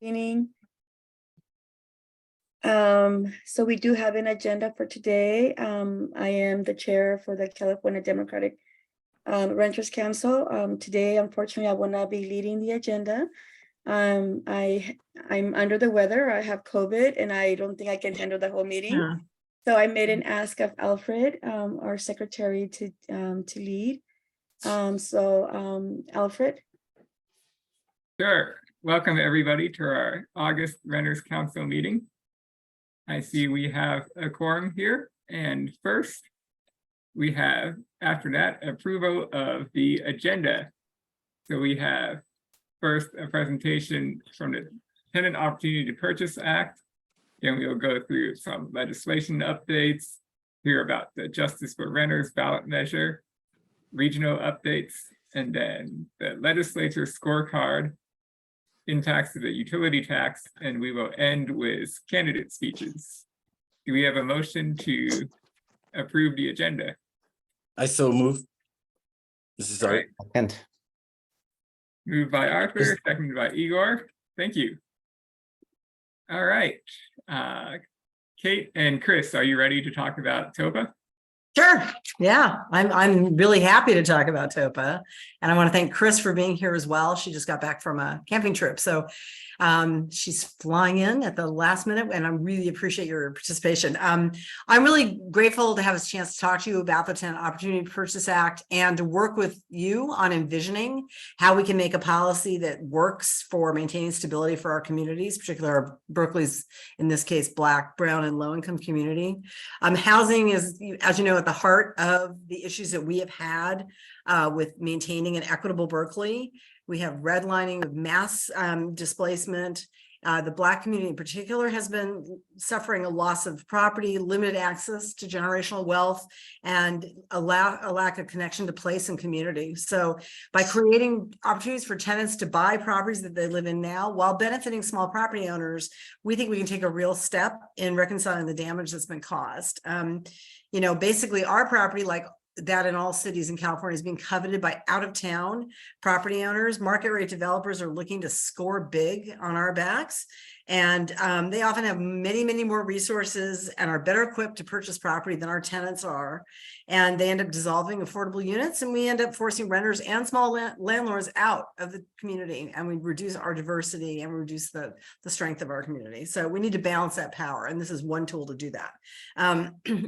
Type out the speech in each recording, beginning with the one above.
Evening. So we do have an agenda for today. I am the chair for the California Democratic Renters Council. Today, unfortunately, I will not be leading the agenda. I'm under the weather. I have COVID and I don't think I can handle the whole meeting. Yeah. So I made an ask of Alfred, our secretary, to lead. Alfred. Sure. Welcome everybody to our August Renters Council meeting. I see we have a quorum here, and first we have, after that, approval of the agenda. So we have first a presentation from the Tenant Opportunity to Purchase Act. Then we'll go through some legislation updates, hear about the Justice for Renters ballot measure, regional updates, and then the Legislature scorecard, impacts of the utility tax, and we will end with candidate speeches. Do we have a motion to approve the agenda? I so move. This is All right. Art. Moved by Arthur, seconded by Igor. Thank you. All right. Kate and Chris, are you ready to talk about TOPA? Sure. Yeah, I'm really happy to talk about TOPA, and I want to thank Chris for being here as well. She just got back from a camping trip, so she's flying in at the last minute, and I really appreciate your participation. I'm really grateful to have a chance to talk to you about the Tenant Opportunity Purchase Act and to work with you on envisioning how we can make a policy that works for maintaining stability for our communities, particularly our Berkeley's, in this case, Black, Brown, and low-income community. Housing is, as you know, at the heart of the issues that we have had with maintaining an equitable Berkeley. We have redlining of mass displacement. The Black community in particular has been suffering a loss of property, limited access to generational wealth, and a lack of connection to place and community. So by creating opportunities for tenants to buy properties that they live in now while benefiting small property owners, we think we can take a real step in reconciling the damage that's been caused. You know, basically our property, like that in all cities in California, is being coveted by out-of-town property owners. Market rate developers are looking to score big on our backs, and they often have many, many more resources and are better equipped to purchase property than our tenants are. And they end up dissolving affordable units, and we end up forcing renters and small landlords out of the community, and we reduce our diversity and reduce the strength of our community. So we need to balance that power, and this is one tool to do that.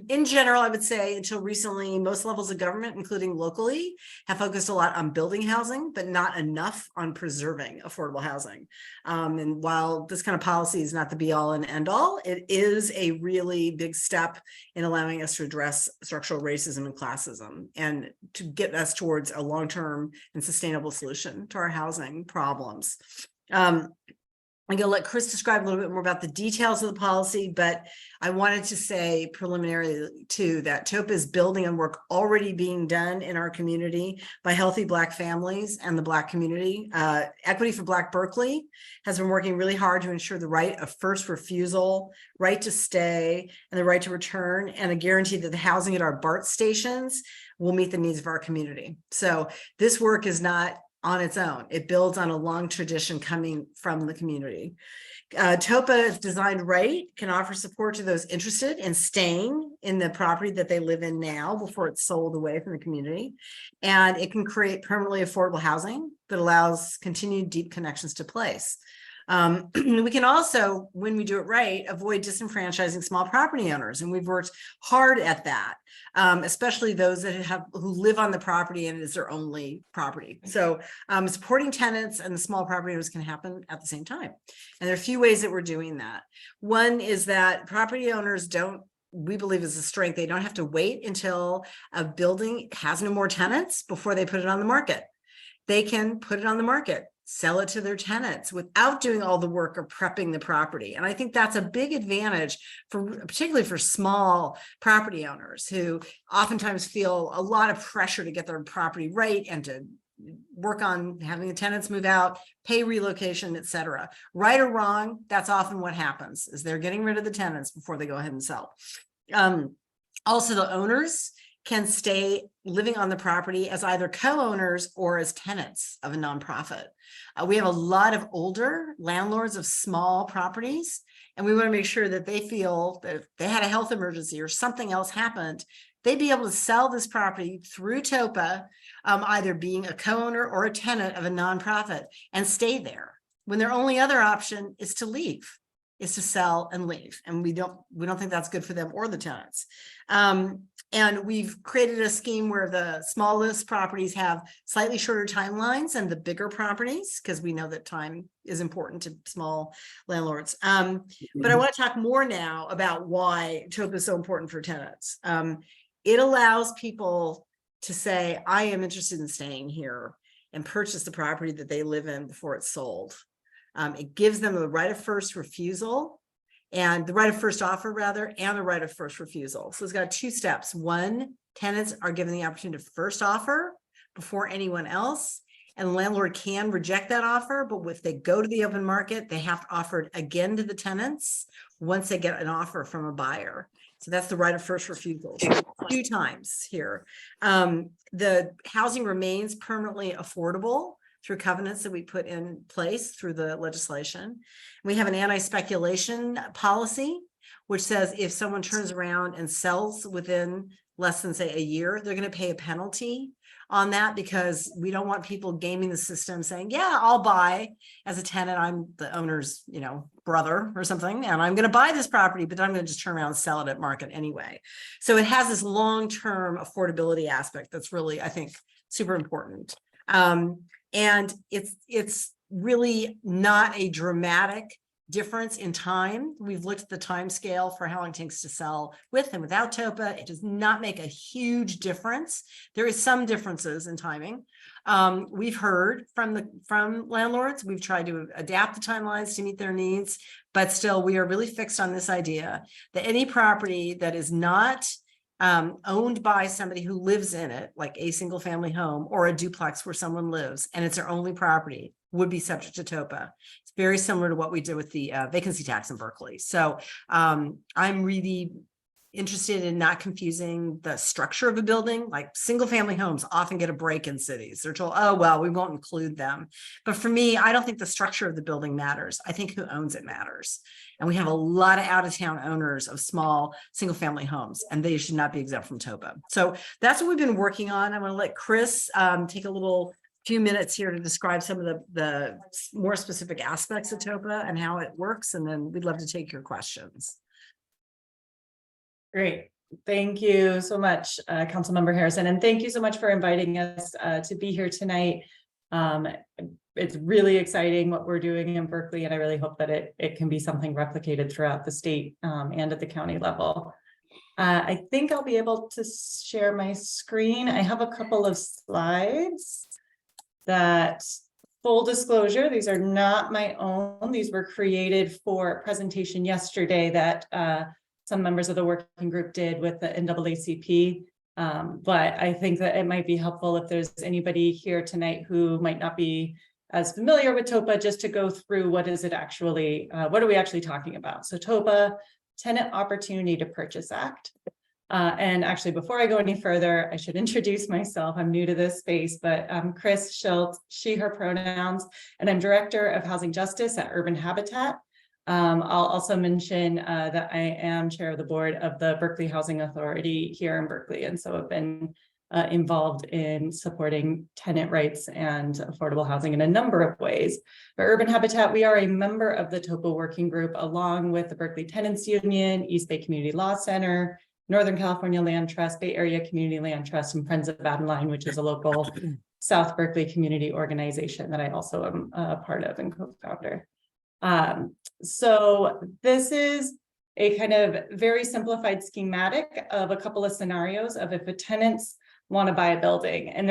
In general, I would say until recently, most levels of government, including locally, have focused a lot on building housing, but not enough on preserving affordable housing. And while this kind of policy is not the be all and end all, it is a really big step in allowing us to address structural racism and classism and to get us towards a long-term and sustainable solution to our housing problems. I'm going to let Chris describe a little bit more about the details of the policy, but I wanted to say preliminarily too that TOPA is building on work already being done in our community by healthy Black families and the Black community. Equity for Black Berkeley has been working really hard to ensure the right of first refusal, right to stay, and the right to return, and a guarantee that the housing at our BART stations will meet the needs of our community. So this work is not on its own. It builds on a long tradition coming from the community. TOPA, if designed right, can offer support to those interested in staying in the property that they live in now before it's sold away from the community. And it can create permanently affordable housing that allows continued deep connections to place. We can also, when we do it right, avoid disenfranchising small property owners, and we've worked hard at that, especially those that who live on the property and it is their only property. So supporting tenants and the small property owners can happen at the same time, and there are a few ways that we're doing that. One is that property owners we believe is a strength. They don't have to wait until a building has no more tenants before they put it on the market. They can put it on the market, sell it to their tenants without doing all the work of prepping the property. And I think that's a big advantage particularly for small property owners who oftentimes feel a lot of pressure to get their property right and to work on having the tenants move out, pay relocation, etc. Right or wrong, that's often what happens, is they're getting rid of the tenants before they go ahead and sell. Also, the owners can stay living on the property as either co-owners or as tenants of a nonprofit. We have a lot of older landlords of small properties, and we want to make sure that they feel that if they had a health emergency or something else happened, they'd be able to sell this property through TOPA, either being a co-owner or a tenant of a nonprofit, and stay there when their only other option is to leave, is to sell and leave. And we don't think that's good for them or the tenants. And we've created a scheme where the smallest properties have slightly shorter timelines than the bigger properties, because we know that time is important to small landlords. But I want to talk more now about why TOPA is so important for tenants. It allows people to say, I am interested in staying here and purchase the property that they live in before it's sold. It gives them the right of first refusal, and the right of first offer rather, and the right of first refusal. So it's got 2 steps. One, tenants are given the opportunity to first offer before anyone else, and the landlord can reject that offer, but if they go to the open market, they have to offer it again to the tenants once they get an offer from a buyer. So that's the right of first refusal. 2 times here. The housing remains permanently affordable through covenants that we put in place through the legislation. We have an anti-speculation policy, which says if someone turns around and sells within less than, say, a year, they're going to pay a penalty on that, because we don't want people gaming the system saying, yeah, I'll buy as a tenant. I'm the owner's, brother or something, and I'm going to buy this property, but I'm going to just turn around and sell it at market anyway. So it has this long-term affordability aspect that's really, I think, super important. And it's really not a dramatic difference in time. We've looked at the time scale for how long it takes to sell with and without TOPA. It does not make a huge difference. There is some differences in timing. We've heard from landlords. We've tried to adapt the timelines to meet their needs, but still we are really fixed on this idea that any property that is not owned by somebody who lives in it, like a single family home or a duplex where someone lives, and it's their only property, would be subject to TOPA. It's very similar to what we did with the vacancy tax in Berkeley. So I'm really interested in not confusing the structure of a building. Like single family homes often get a break in cities. They're told, oh, well, we won't include them. But for me, I don't think the structure of the building matters. I think who owns it matters. And we have a lot of out-of-town owners of small single family homes, and they should not be exempt from TOPA. So that's what we've been working on. I'm going to let Chris take a few minutes here to describe some of the more specific aspects of TOPA and how it works. And then we'd love to take your questions. Great. Thank you so much, Councilmember Harrison. And thank you so much for inviting us to be here tonight. It's really exciting what we're doing in Berkeley, and I really hope that it can be something replicated throughout the state and at the county level. I think I'll be able to share my screen. I have a couple of slides that, full disclosure, these are not my own. These were created for a presentation yesterday that some members of the working group did with the NAACP. But I think that it might be helpful if there's anybody here tonight who might not be as familiar with TOPA, just to go through what is it actually, what are we actually talking about? So TOPA, Tenant Opportunity to Purchase Act. And actually, before I go any further, I should introduce myself. I'm new to this space, but I'm Chris Schildt, she, her pronouns, and I'm Director of Housing Justice at Urban Habitat. I'll also mention that I am chair of the board of the Berkeley Housing Authority here in Berkeley. And so I've been involved in supporting tenant rights and affordable housing in a number of ways. For Urban Habitat, we are a member of the TOPA working group, along with the Berkeley Tenants Union, East Bay Community Law Center, Northern California Land Trust, Bay Area Community Land Trust, and Friends of Adeline, which is a local South Berkeley community organization that I also am a part of and co-founder. So this is a kind of very simplified schematic of a couple of scenarios of if a tenants want to buy a building, and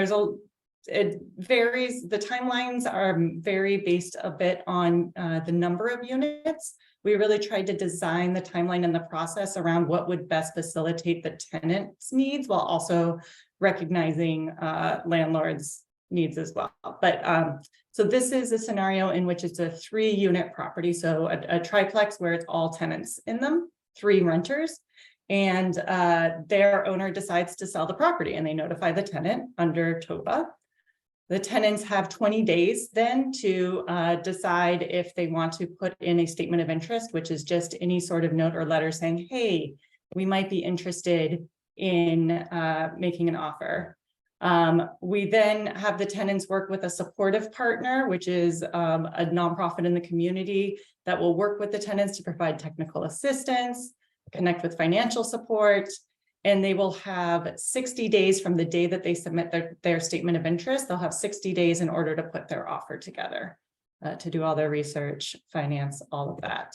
it varies. The timelines are vary based a bit on the number of units. We really tried to design the timeline and the process around what would best facilitate the tenant's needs while also recognizing landlords' needs as well. But so this is a scenario in which it's a 3-unit property. So a triplex where it's all tenants in them, 3 renters. and their owner decides to sell the property, and they notify the tenant under TOPA. The tenants have 20 days then to decide if they want to put in a statement of interest, which is just any sort of note or letter saying, hey, we might be interested in making an offer. We then have the tenants work with a supportive partner, which is a nonprofit in the community that will work with the tenants to provide technical assistance, connect with financial support, and they will have 60 days from the day that they submit their statement of interest. They'll have 60 days in order to put their offer together, to do all their research, finance, all of that.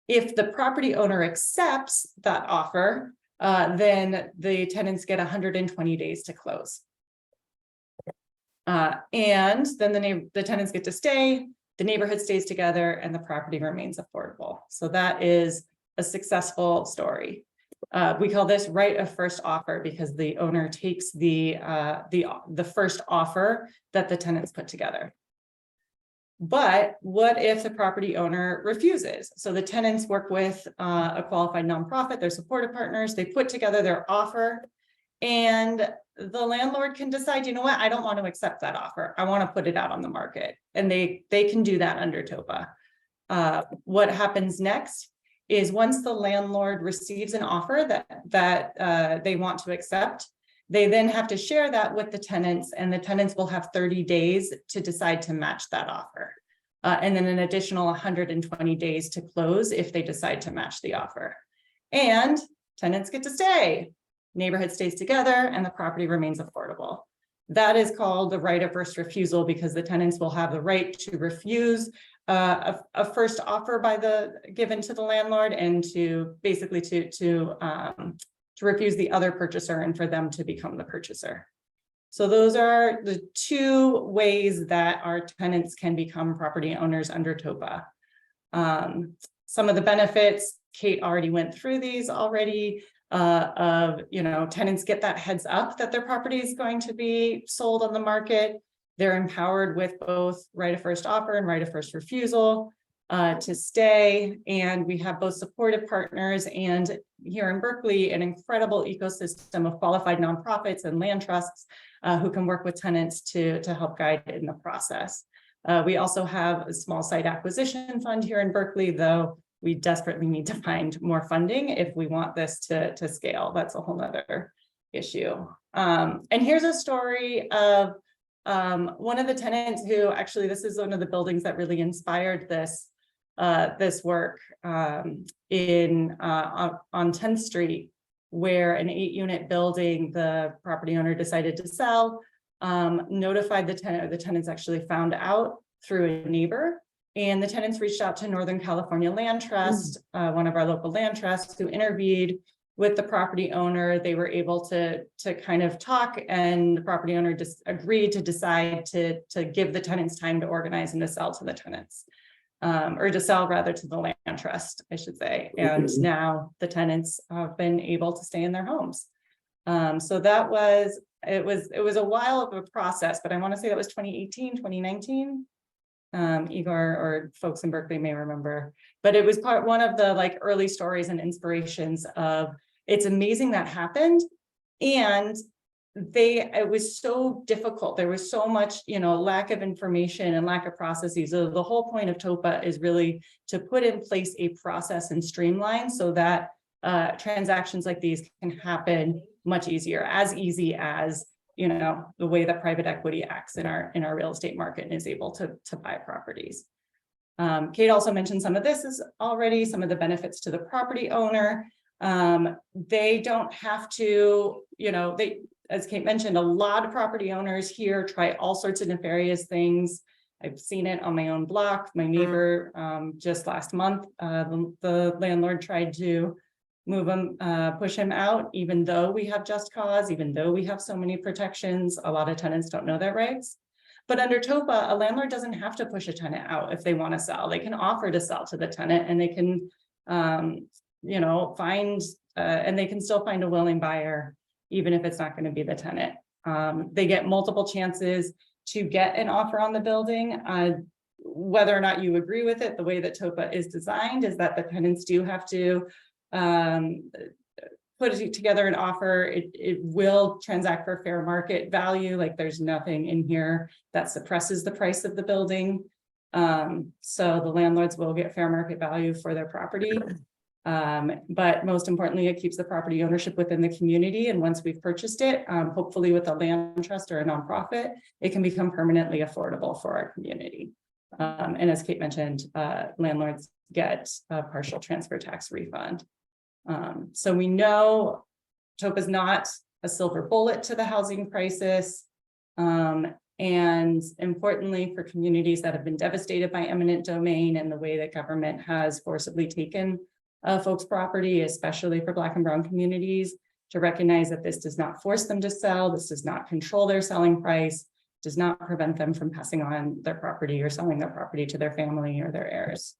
If the property owner accepts that offer, then the tenants get 120 days to close. And then the tenants get to stay, the neighborhood stays together, and the property remains affordable. So that is a successful story. We call this right of first offer because the owner takes the first offer that the tenants put together. But what if the property owner refuses? So the tenants work with a qualified nonprofit, their supportive partners, they put together their offer, and the landlord can decide, you know what, I don't want to accept that offer. I want to put it out on the market. And they can do that under TOPA. What happens next is once the landlord receives an offer that they want to accept, they then have to share that with the tenants, and the tenants will have 30 days to decide to match that offer. And then an additional 120 days to close if they decide to match the offer. And tenants get to stay. Neighborhood stays together and the property remains affordable. That is called the right of first refusal because the tenants will have the right to refuse a first offer given to the landlord, and to basically to refuse the other purchaser and for them to become the purchaser. So those are the two ways that our tenants can become property owners under TOPA. Some of the benefits, Kate already went through these already, tenants get that heads up that their property is going to be sold on the market. They're empowered with both right of first offer and right of first refusal to stay. And we have both supportive partners and here in Berkeley, an incredible ecosystem of qualified nonprofits and land trusts who can work with tenants to help guide in the process. We also have a small site acquisition fund here in Berkeley, though we desperately need to find more funding if we want this to scale. That's a whole nother issue. And here's a story of one of the tenants who actually, this is one of the buildings that really inspired this work on 10th Street, where an 8-unit building, the property owner decided to sell, notified the tenant, or the tenants actually found out through a neighbor. And the tenants reached out to Northern California Land Trust, one of our local land trusts, who interviewed with the property owner. They were able to kind of talk, and the property owner just agreed to decide to give the tenants time to organize and to sell to the tenants, or to sell rather to the land trust, I should say. And now the tenants have been able to stay in their homes. So that was, it was a while of a process, but I want to say that was 2018, 2019. Igor or folks in Berkeley may remember, but it was one of the early stories and inspirations of, it's amazing that happened. And it was so difficult. There was so much, lack of information and lack of processes. So the whole point of TOPA is really to put in place a process and streamline so that transactions like these can happen much easier, as easy as the way that private equity acts in our real estate market and is able to buy properties. Kate also mentioned some of this is already some of the benefits to the property owner. They don't have to, as Kate mentioned, a lot of property owners here try all sorts of nefarious things. I've seen it on my own block. My neighbor, just last month, the landlord tried to move him, push him out, even though we have just cause, even though we have so many protections. A lot of tenants don't know their rights. But under TOPA, a landlord doesn't have to push a tenant out if they want to sell. They can offer to sell to the tenant, and they can, find, and they can still find a willing buyer, even if it's not going to be the tenant. They get multiple chances to get an offer on the building. Whether or not you agree with it, the way that TOPA is designed is that the tenants do have to put together an offer, it will transact for fair market value. Like there's nothing in here that suppresses the price of the building. So the landlords will get fair market value for their property. But most importantly, it keeps the property ownership within the community. And once we've purchased it, hopefully with a land trust or a nonprofit, it can become permanently affordable for our community. And as Kate mentioned, landlords get a partial transfer tax refund. So we know TOPA is not a silver bullet to the housing crisis. And importantly, for communities that have been devastated by eminent domain and the way that government has forcibly taken folks' property, especially for Black and Brown communities, to recognize that this does not force them to sell, this does not control their selling price, does not prevent them from passing on their property or selling their property to their family or their heirs.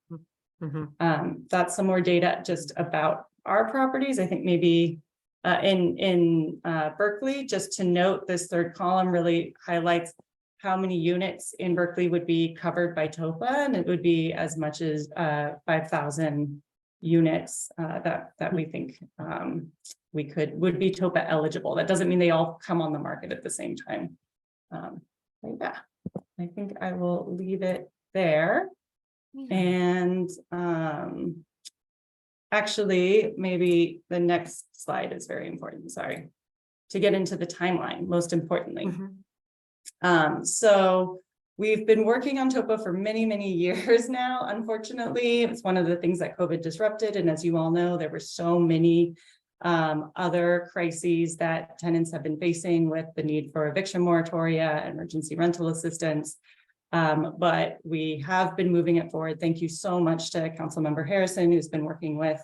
That's some more data just about our properties. I think maybe in Berkeley, just to note, this third column really highlights how many units in Berkeley would be covered by TOPA, and it would be as much as 5,000 units that we think would be TOPA eligible. That doesn't mean they all come on the market at the same time. Yeah, I think I will leave it there. And actually, maybe the next slide is very important, sorry, to get into the timeline, most importantly. So we've been working on TOPA for many, many years now. Unfortunately, it's one of the things that COVID disrupted. And as you all know, there were so many other crises that tenants have been facing with the need for eviction moratoria, emergency rental assistance. But we have been moving it forward. Thank you so much to Councilmember Harrison, who's been working with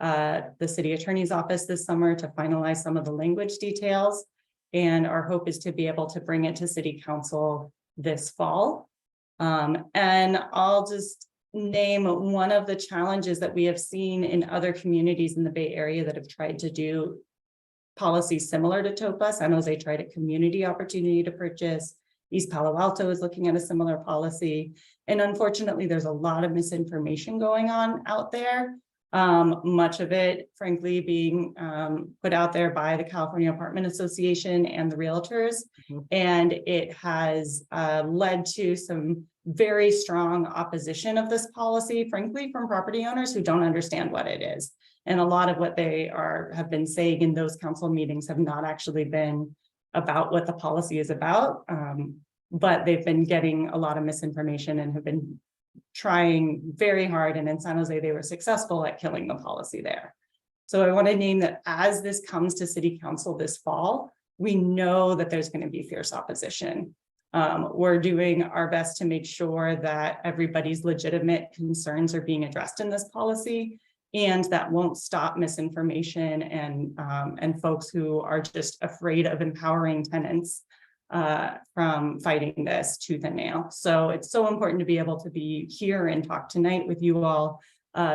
the city attorney's office this summer to finalize some of the language details. And our hope is to be able to bring it to city council this fall. And I'll just name one of the challenges that we have seen in other communities in the Bay Area that have tried to do policies similar to TOPA. San Jose tried a community opportunity to purchase. East Palo Alto is looking at a similar policy. And unfortunately, there's a lot of misinformation going on out there. Much of it, frankly, being put out there by the California Apartment Association and the realtors. And it has led to some very strong opposition of this policy, frankly, from property owners who don't understand what it is. And a lot of what they have been saying in those council meetings have not actually been about what the policy is about, but they've been getting a lot of misinformation and have been trying very hard. And in San Jose, they were successful at killing the policy there. So I want to name that as this comes to city council this fall, we know that there's going to be fierce opposition. We're doing our best to make sure that everybody's legitimate concerns are being addressed in this policy, and that won't stop misinformation and folks who are just afraid of empowering tenants from fighting this tooth and nail. So it's so important to be able to be here and talk tonight with you all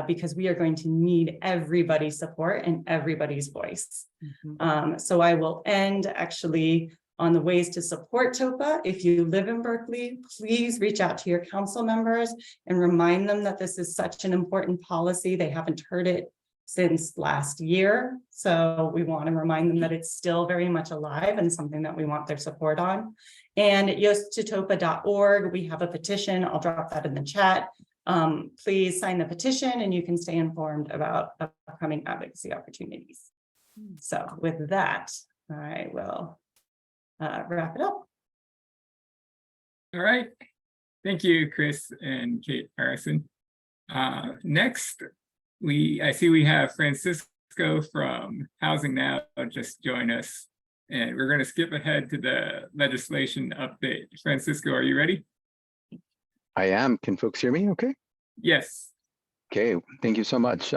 because we are going to need everybody's support and everybody's voice. So I will end actually on the ways to support TOPA. If you live in Berkeley, please reach out to your council members and remind them that this is such an important policy. They haven't heard it since last year. So we want to remind them that it's still very much alive and something that we want their support on. And at yosttotopa.org, we have a petition. I'll drop that in the chat. Please sign the petition and you can stay informed about upcoming advocacy opportunities. So with that, I will wrap it up. All right. Thank you, Chris and Kate Harrison. Next, I see we have Francisco from Housing Now just join us, and we're going to skip ahead to the legislation update. Francisco, are you ready? I am. Can folks hear me okay? Yes. Okay, thank you so much.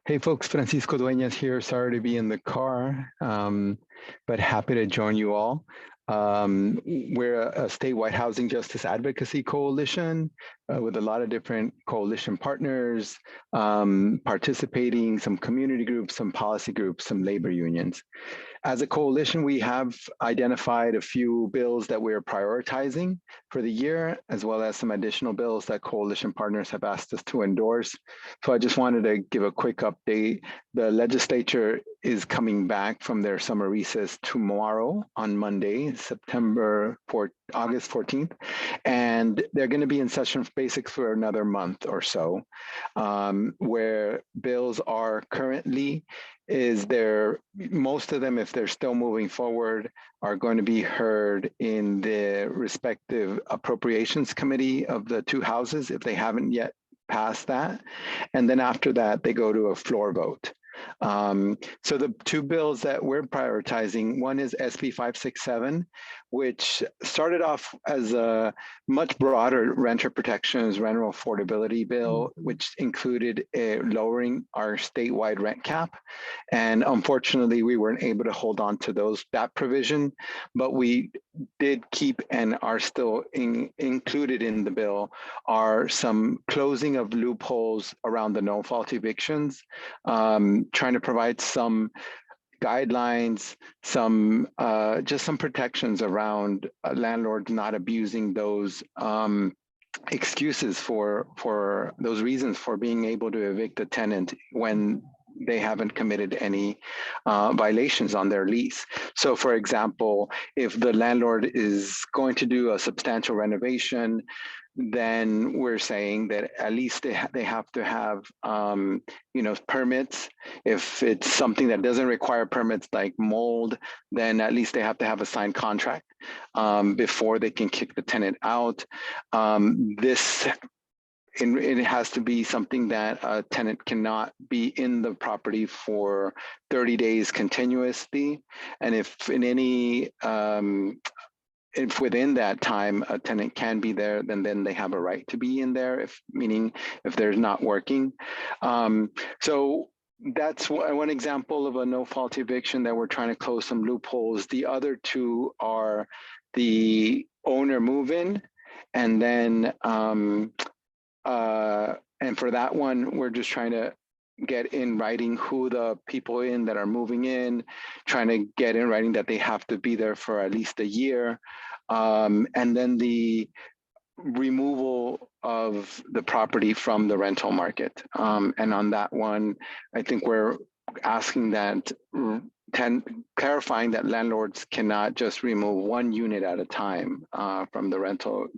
Hey folks, Francisco Duenas here. Sorry to be in the car, but happy to join you all. We're a statewide housing justice advocacy coalition with a lot of different coalition partners participating, some community groups, some policy groups, some labor unions. As a coalition, we have identified a few bills that we're prioritizing for the year, as well as some additional bills that coalition partners have asked us to endorse. So I just wanted to give a quick update. The legislature is coming back from their summer recess tomorrow on Monday, August 14th, and they're going to be in session basics for another month or so, where bills are currently most of them, if they're still moving forward, are going to be heard in the respective appropriations committee of the two houses if they haven't yet passed that. And then after that, they go to a floor vote. So the two bills that we're prioritizing, one is SB 567, which started off as a much broader renter protections, rental affordability bill, which included lowering our statewide rent cap. And unfortunately, we weren't able to hold on to that provision, but we did keep and are still included in the bill are some closing of loopholes around the no-fault evictions, trying to provide some guidelines, just some protections around landlords not abusing those excuses for those reasons for being able to evict a tenant when they haven't committed any violations on their lease. So for example, if the landlord is going to do a substantial renovation, then we're saying that at least they have to have permits. If it's something that doesn't require permits like mold, then at least they have to have a signed contract before they can kick the tenant out. It has to be something that a tenant cannot be in the property for 30 days continuously. And if within that time a tenant can be there, then they have a right to be in there, meaning if they're not working. So that's one example of a no-fault eviction that we're trying to close some loopholes. The other two are the owner move-in, and then and for that one, we're just trying to get in writing who the people that are moving in, trying to get in writing that they have to be there for at least a year. And then the removal of the property from the rental market. And on that one, I think we're asking that, clarifying that landlords cannot just remove one unit at a time from the rental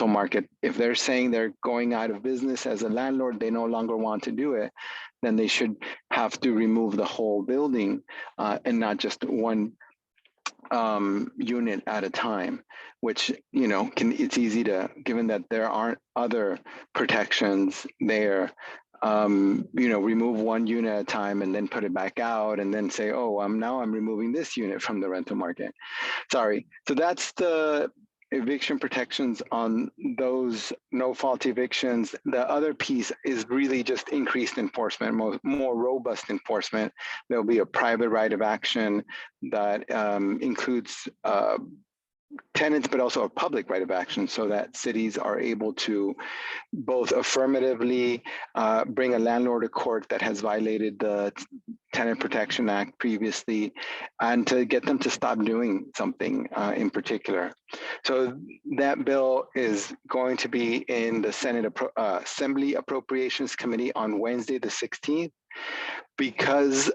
market. If they're saying they're going out of business as a landlord, they no longer want to do it, then they should have to remove the whole building and not just one unit at a time, which it's easy to, given that there aren't other protections there, remove one unit at a time and then put it back out and then say, oh, now I'm removing this unit from the rental market. Sorry. So that's the eviction protections on those no-fault evictions. The other piece is really just increased enforcement, more robust enforcement. There'll be a private right of action that includes tenants, but also a public right of action, so that cities are able to both affirmatively bring a landlord to court that has violated the Tenant Protection Act previously, and to get them to stop doing something in particular. So that bill is going to be in the Senate Assembly Appropriations Committee on Wednesday, the 16th. Because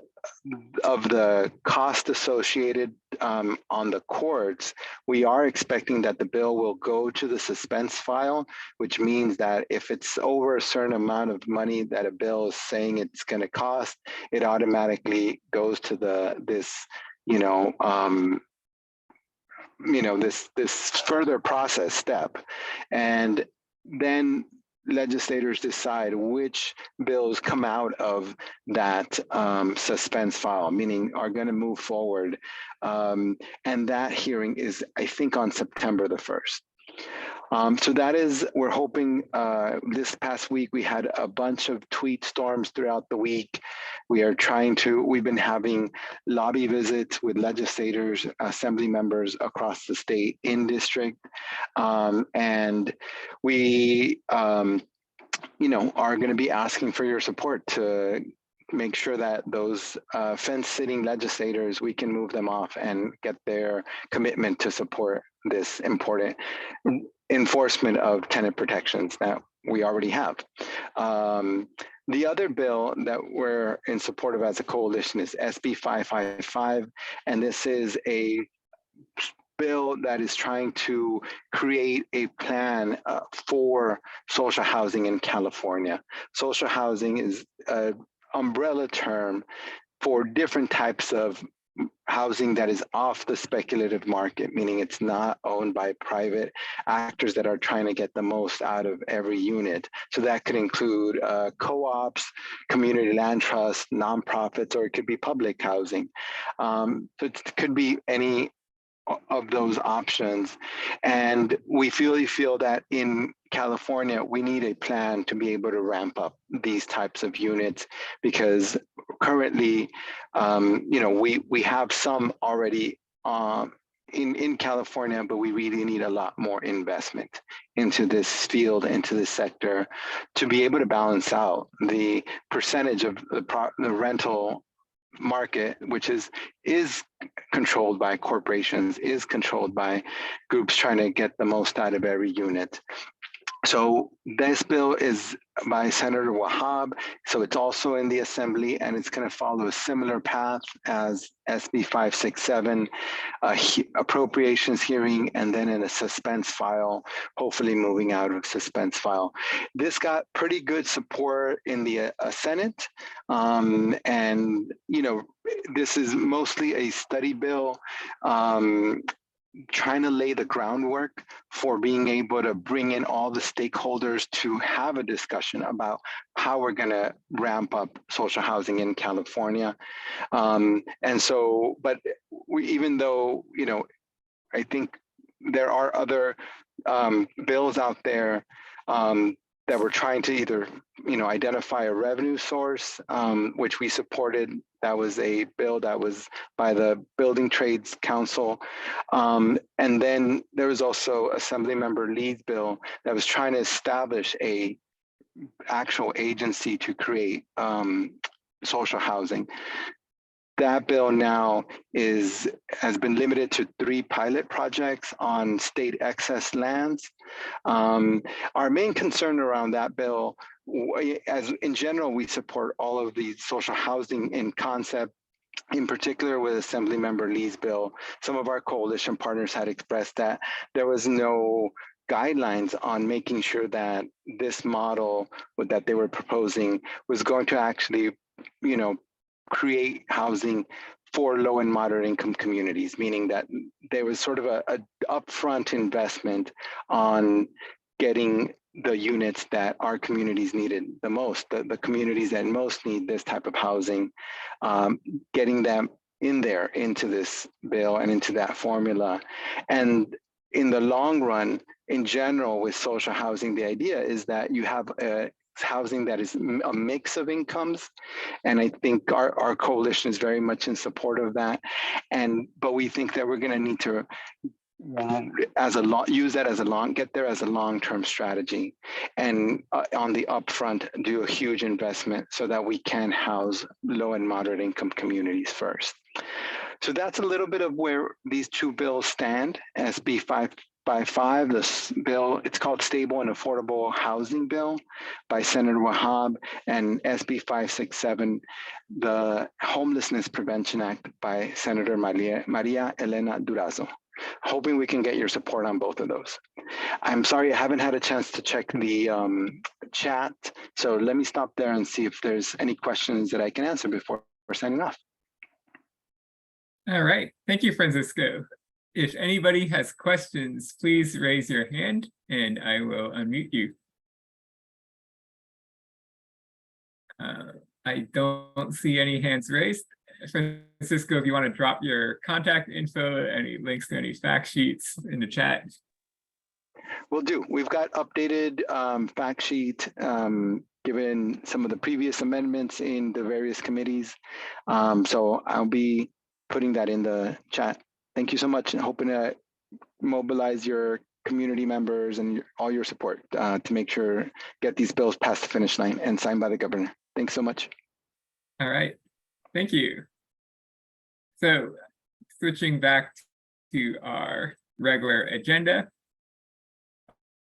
of the cost associated on the courts, we are expecting that the bill will go to the suspense file, which means that if it's over a certain amount of money that a bill is saying it's going to cost, it automatically goes to this further process step, and then legislators decide which bills come out of that suspense file, meaning are going to move forward. And that hearing is, I think, on September the 1st. So that is, we're hoping this past week, we had a bunch of tweet storms throughout the week. We've been having lobby visits with legislators, assembly members across the state in district. And we, are going to be asking for your support to make sure that those fence-sitting legislators, we can move them off and get their commitment to support this important enforcement of tenant protections that we already have. The other bill that we're in support of as a coalition is SB 555, and this is a bill that is trying to create a plan for social housing in California. Social housing is an umbrella term for different types of housing that is off the speculative market, meaning it's not owned by private actors that are trying to get the most out of every unit. So that could include co-ops, community land trusts, nonprofits, or it could be public housing. So it could be any of those options. And we feel that in California, we need a plan to be able to ramp up these types of units, because currently, we have some already in California, but we really need a lot more investment into this field, into this sector, to be able to balance out the percentage of the rental market, which is controlled by corporations, is controlled by groups trying to get the most out of every unit. So this bill is by Senator Wahab, so it's also in the Assembly, and it's going to follow a similar path as SB 567, appropriations hearing, and then in a suspense file, hopefully moving out of suspense file. This got pretty good support in the Senate, and this is mostly a study bill, trying to lay the groundwork for being able to bring in all the stakeholders to have a discussion about how we're going to ramp up social housing in California. And so, but even though, I think there are other bills out there that we're trying to either, identify a revenue source, which we supported. That was a bill that was by the Building Trades Council. And then there was also Assemblymember Lee's bill that was trying to establish a actual agency to create social housing. That bill now has been limited to 3 pilot projects on state excess lands. Our main concern around that bill, as in general, we support all of the social housing in concept, in particular with Assemblymember Lee's bill. Some of our coalition partners had expressed that there was no guidelines on making sure that this model that they were proposing was going to actually, create housing for low and moderate income communities, meaning that there was sort of a upfront investment on getting the units that our communities needed the most, the communities that most need this type of housing, getting them in there into this bill and into that formula. And in the long run, in general, with social housing, the idea is that you have a housing that is a mix of incomes. And I think our coalition is very much in support of that. But we think that we're going to need to get there as a long-term strategy, and on the upfront do a huge investment so that we can house low and moderate income communities first. So that's a little bit of where these 2 bills stand. SB 555, this bill, it's called Stable and Affordable Housing Bill by Senator Wahab, and SB 567, the Homelessness Prevention Act by Senator Maria Elena Durazo. Hoping we can get your support on both of those. I'm sorry, I haven't had a chance to check the chat. So let me stop there and see if there's any questions that I can answer before we're signing off. All right, thank you, Francisco. If anybody has questions, please raise your hand and I will unmute you. I don't see any hands raised. Francisco, if you want to drop your contact info, any links to any fact sheets in the chat. Will do. We've got updated fact sheet given some of the previous amendments in the various committees. So I'll be putting that in the chat. Thank you so much, and hoping to mobilize your community members and all your support to make sure get these bills past the finish line and signed by the governor. Thanks so much. All right, thank you. So switching back to our regular agenda.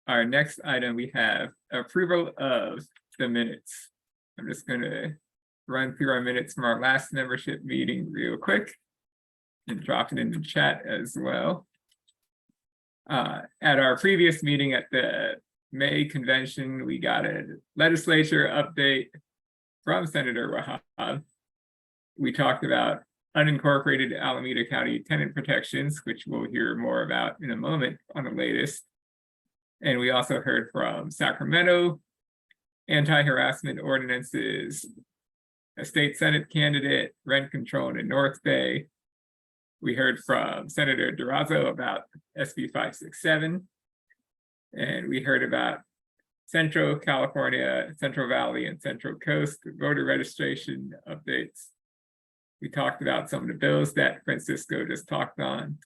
Our next item, we have approval of the minutes. I'm just gonna run through our minutes from our last membership meeting real quick and drop it in the chat as well. At our previous meeting at the May convention, we got a legislature update from Senator Wahab. We talked about unincorporated Alameda County tenant protections, which we'll hear more about in a moment on the latest. And we also heard from Sacramento, anti-harassment ordinances, a state Senate candidate, rent control in North Bay. We heard from Senator Durazo about SB 567. And we heard about Central California, Central Valley, and Central Coast voter registration updates. We talked about some of the bills that Francisco just talked on.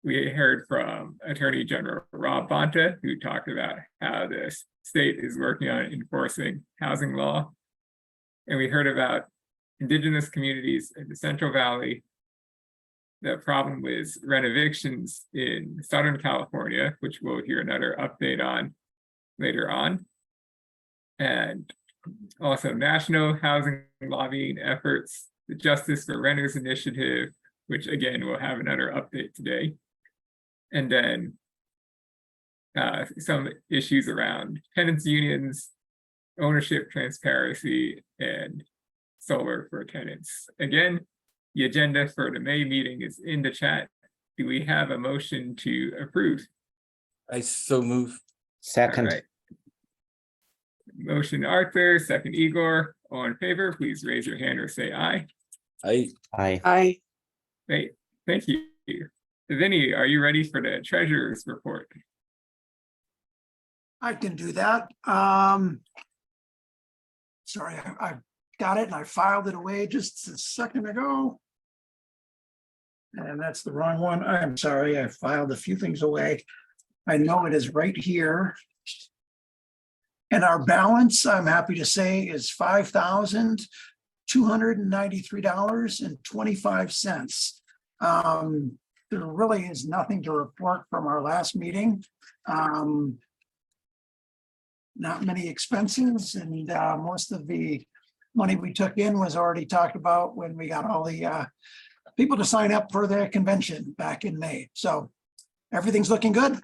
We heard from Attorney General Rob Bonta, who talked about how the state is working on enforcing housing law. And we heard about indigenous communities in the Central Valley, the problem with rent evictions in Southern California, which we'll hear another update on later on. And also national housing lobbying efforts, the Justice for Renters Initiative, which again, we'll have another update today. And then some issues around tenants unions, ownership transparency, and solar for tenants. Again, the agenda for the May meeting is in the chat. Do we have a motion to approve? I so move. Second. All right. Motion Arthur, second Igor. All in favor, please raise your hand or say aye. Aye. Aye. Great, thank you. Vinnie, are you ready for the treasurer's report? I can do that. Sorry, I got it and I filed it away just a second ago. And that's the wrong one. I'm sorry, I filed a few things away. I know it is right here. And our balance, I'm happy to say, is $5,293.25. There really is nothing to report from our last meeting. Not many expenses, and most of the money we took in was already talked about when we got all the people to sign up for the convention back in May. So everything's looking good.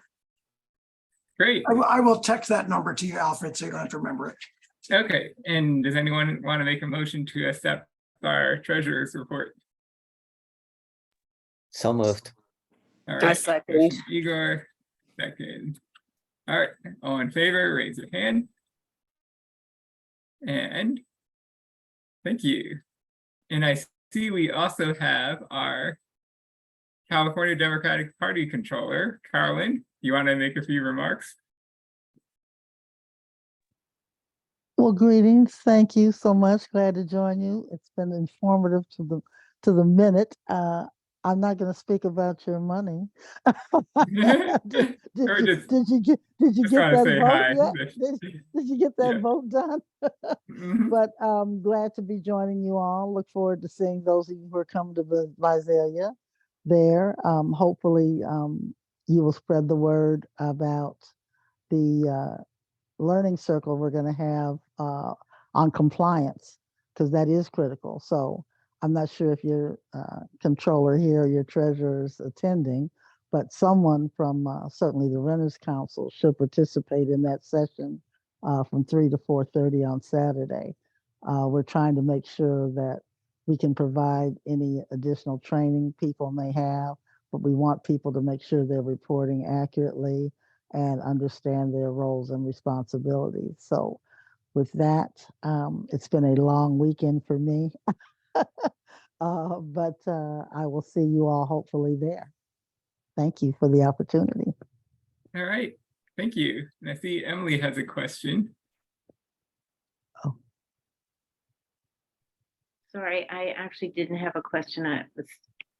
Great. I will text that number to you, Alfred, so you don't have to remember it. Okay, and does anyone want to make a motion to accept our treasurer's report? So moved. All I right, second. motion Igor, second. All right, all in favor, raise your hand. And thank you. And I see we also have our California Democratic Party controller, Carolyn. You want to make a few remarks? Well, greetings. Thank you so much. Glad to join you. It's been informative to the minute. I'm not going to speak about your money. Did you get that vote yet? Did you get that vote done? But I'm glad to be joining you all. Look forward to seeing those of you who are coming to the Visalia there. Hopefully, you will spread the word about the learning circle we're going to have on compliance, because that is critical. So I'm not sure if your controller here, your treasurer is attending, but someone from certainly the Renters Council should participate in that session from 3 to 4:30 on Saturday. We're trying to make sure that we can provide any additional training people may have, but we want people to make sure they're reporting accurately and understand their roles and responsibilities. So with that, it's been a long weekend for me. But I will see you all hopefully there. Thank you for the opportunity. All right, thank you. And I see Emily has a question. Sorry, I actually didn't have a question. I was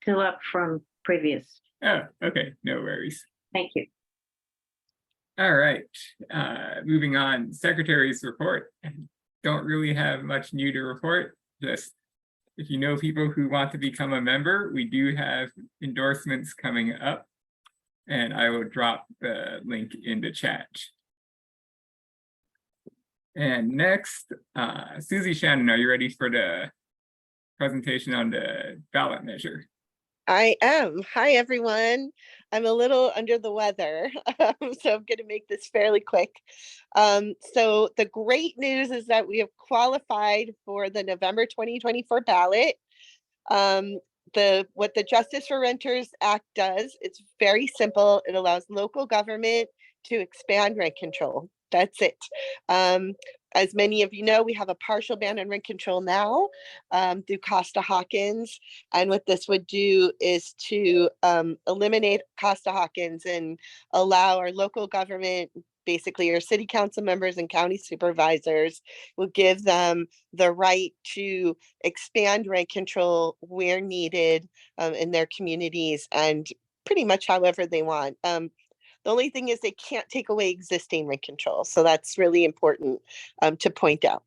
still up from previous. Oh, okay, no worries. Thank you. All right, moving on, Secretary's report. Don't really have much new to report. Just if you know people who want to become a member, we do have endorsements coming up. And I will drop the link in the chat. And next, Susie Shannon, are you ready for the presentation on the ballot measure? I am. Hi, everyone. I'm a little under the weather, so I'm going to make this fairly quick. So the great news is that we have qualified for the November 2024 ballot. What the Justice for Renters Act does, it's very simple. It allows local government to expand rent control. That's it. As many of you know, we have a partial ban on rent control now through Costa-Hawkins. And what this would do is to eliminate Costa-Hawkins and allow our local government, basically our city council members and county supervisors, will give them the right to expand rent control where needed in their communities and pretty much however they want. The only thing is they can't take away existing rent control. So that's really important to point out.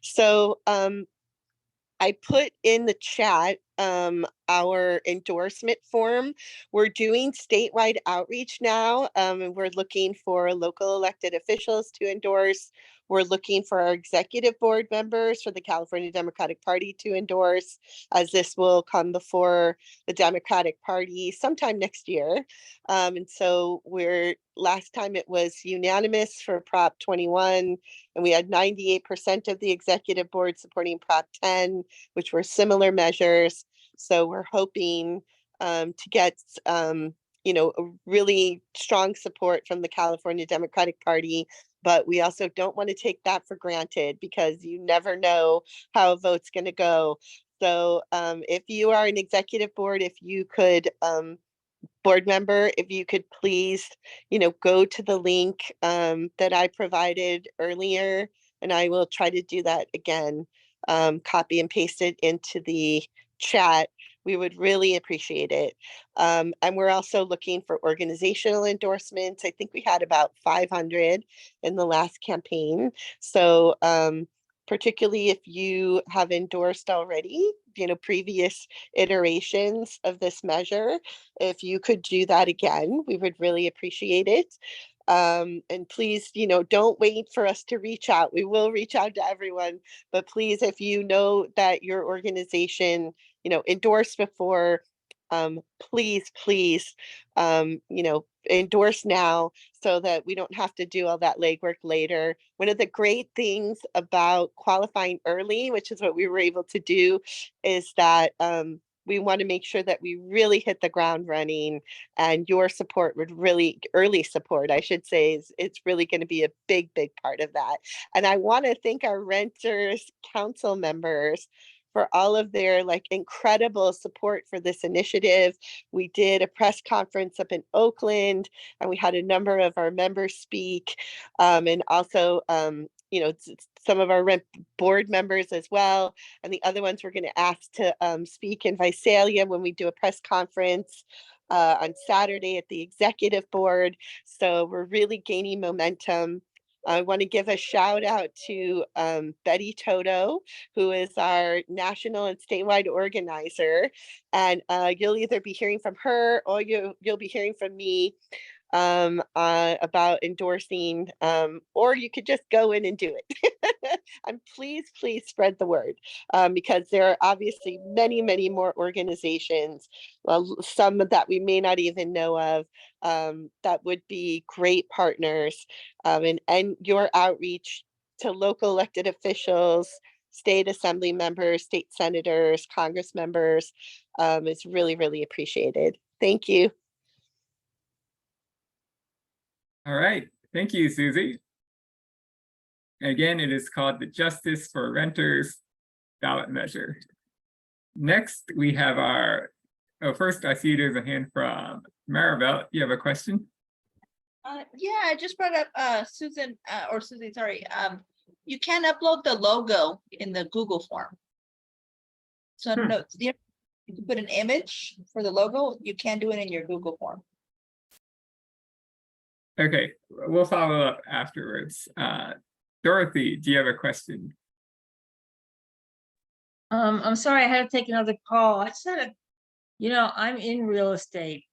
So I put in the chat our endorsement form. We're doing statewide outreach now, and we're looking for local elected officials to endorse. We're looking for our executive board members for the California Democratic Party to endorse, as this will come before the Democratic Party sometime next year. And so last time it was unanimous for Prop 21, and we had 98% of the executive board supporting Prop 10, which were similar measures. So we're hoping to get a really strong support from the California Democratic Party, but we also don't want to take that for granted because you never know how a vote's going to go. So if you are an executive board, if you could, board member, if you could please, go to the link that I provided earlier, and I will try to do that again, copy and paste it into the chat. We would really appreciate it. And we're also looking for organizational endorsements. I think we had about 500 in the last campaign. So particularly if you have endorsed already, previous iterations of this measure, if you could do that again, we would really appreciate it. And please, don't wait for us to reach out. We will reach out to everyone, but please, if you know that your organization, endorsed before, please, endorse now so that we don't have to do all that legwork later. One of the great things about qualifying early, which is what we were able to do, is that we want to make sure that we really hit the ground running, and your support would really, early support, I should say, it's really going to be a big part of that. And I want to thank our renters council members for all of their incredible support for this initiative. We did a press conference up in Oakland, and we had a number of our members speak, and also some of our rent board members as well. And the other ones we're going to ask to speak in Visalia when we do a press conference on Saturday at the executive board. So we're really gaining momentum. I want to give a shout out to Betty Toto, who is our national and statewide organizer. And you'll either be hearing from her or you'll be hearing from me about endorsing, or you could just go in and do it. And please spread the word, because there are obviously many more organizations, some that we may not even know of, that would be great partners, and your outreach to local elected officials, state assembly members, state senators, Congress members, is really appreciated. Thank you. All right, thank you, Susie. Again, it is called the Justice for Renters ballot measure. Next, we have first I see there's a hand from Maribel. You have a question? Yeah, I just brought up Susan or Susie, sorry. You can upload the logo in the Google form. So no, you can put an image for the logo. You can do it in your Google form. Okay, we'll follow up afterwards. Dorothy, do you have a question? I'm sorry, I had to take another call. I just had I'm in real estate,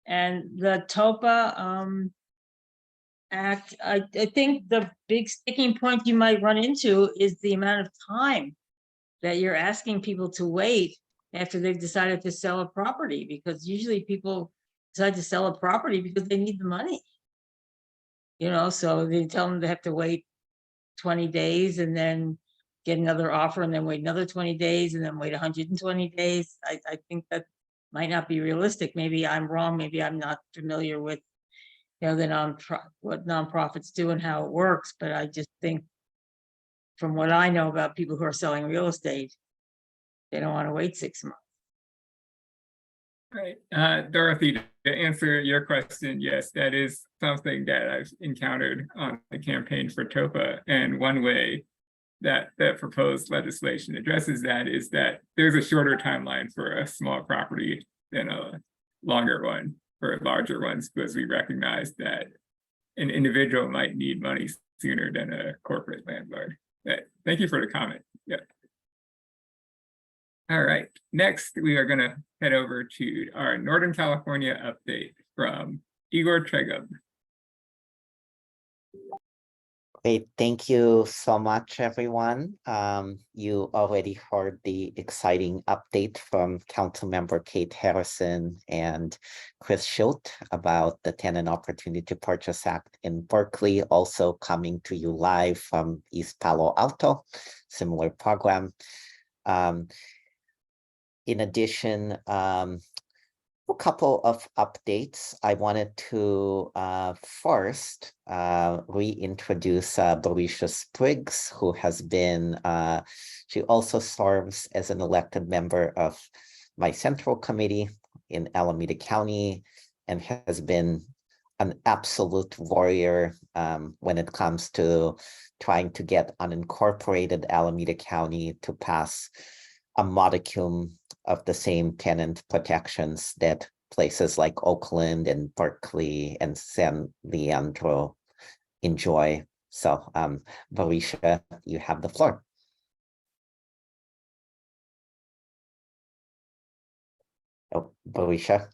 and the TOPA Act, I think the big sticking point you might run into is the amount of time that you're asking people to wait after they've decided to sell a property, because usually people decide to sell a property because they need the money. So they tell them they have to wait 20 days and then get another offer and then wait another 20 days and then wait 120 days. I think that might not be realistic. Maybe I'm wrong. Maybe I'm not familiar with what nonprofits do and how it works, but I just think from what I know about people who are selling real estate, they don't want to wait 6 months. Right. Dorothy, to answer your question, yes, that is something that I've encountered on the campaign for TOPA. And one way that the proposed legislation addresses that is that there's a shorter timeline for a small property than a longer one for larger ones, because we recognize that an individual might need money sooner than a corporate landlord. Thank you for the comment. Yeah. All right, next we are going to head over to our Northern California update from Igor Tregub. Great, thank you so much, everyone. You already heard the exciting update from Councilmember Kate Harrison and Chris Schildt about the Tenant Opportunity to Purchase Act in Berkeley, also coming to you live from East Palo Alto, similar program. In addition, a couple of updates. I wanted to first reintroduce Barisha Spriggs, who has been, she also serves as an elected member of my central committee in Alameda County and has been an absolute warrior when it comes to trying to get unincorporated Alameda County to pass a modicum of the same tenant protections that places like Oakland and Berkeley and San Leandro enjoy. So, Barisha, you have the floor. Oh, Barisha,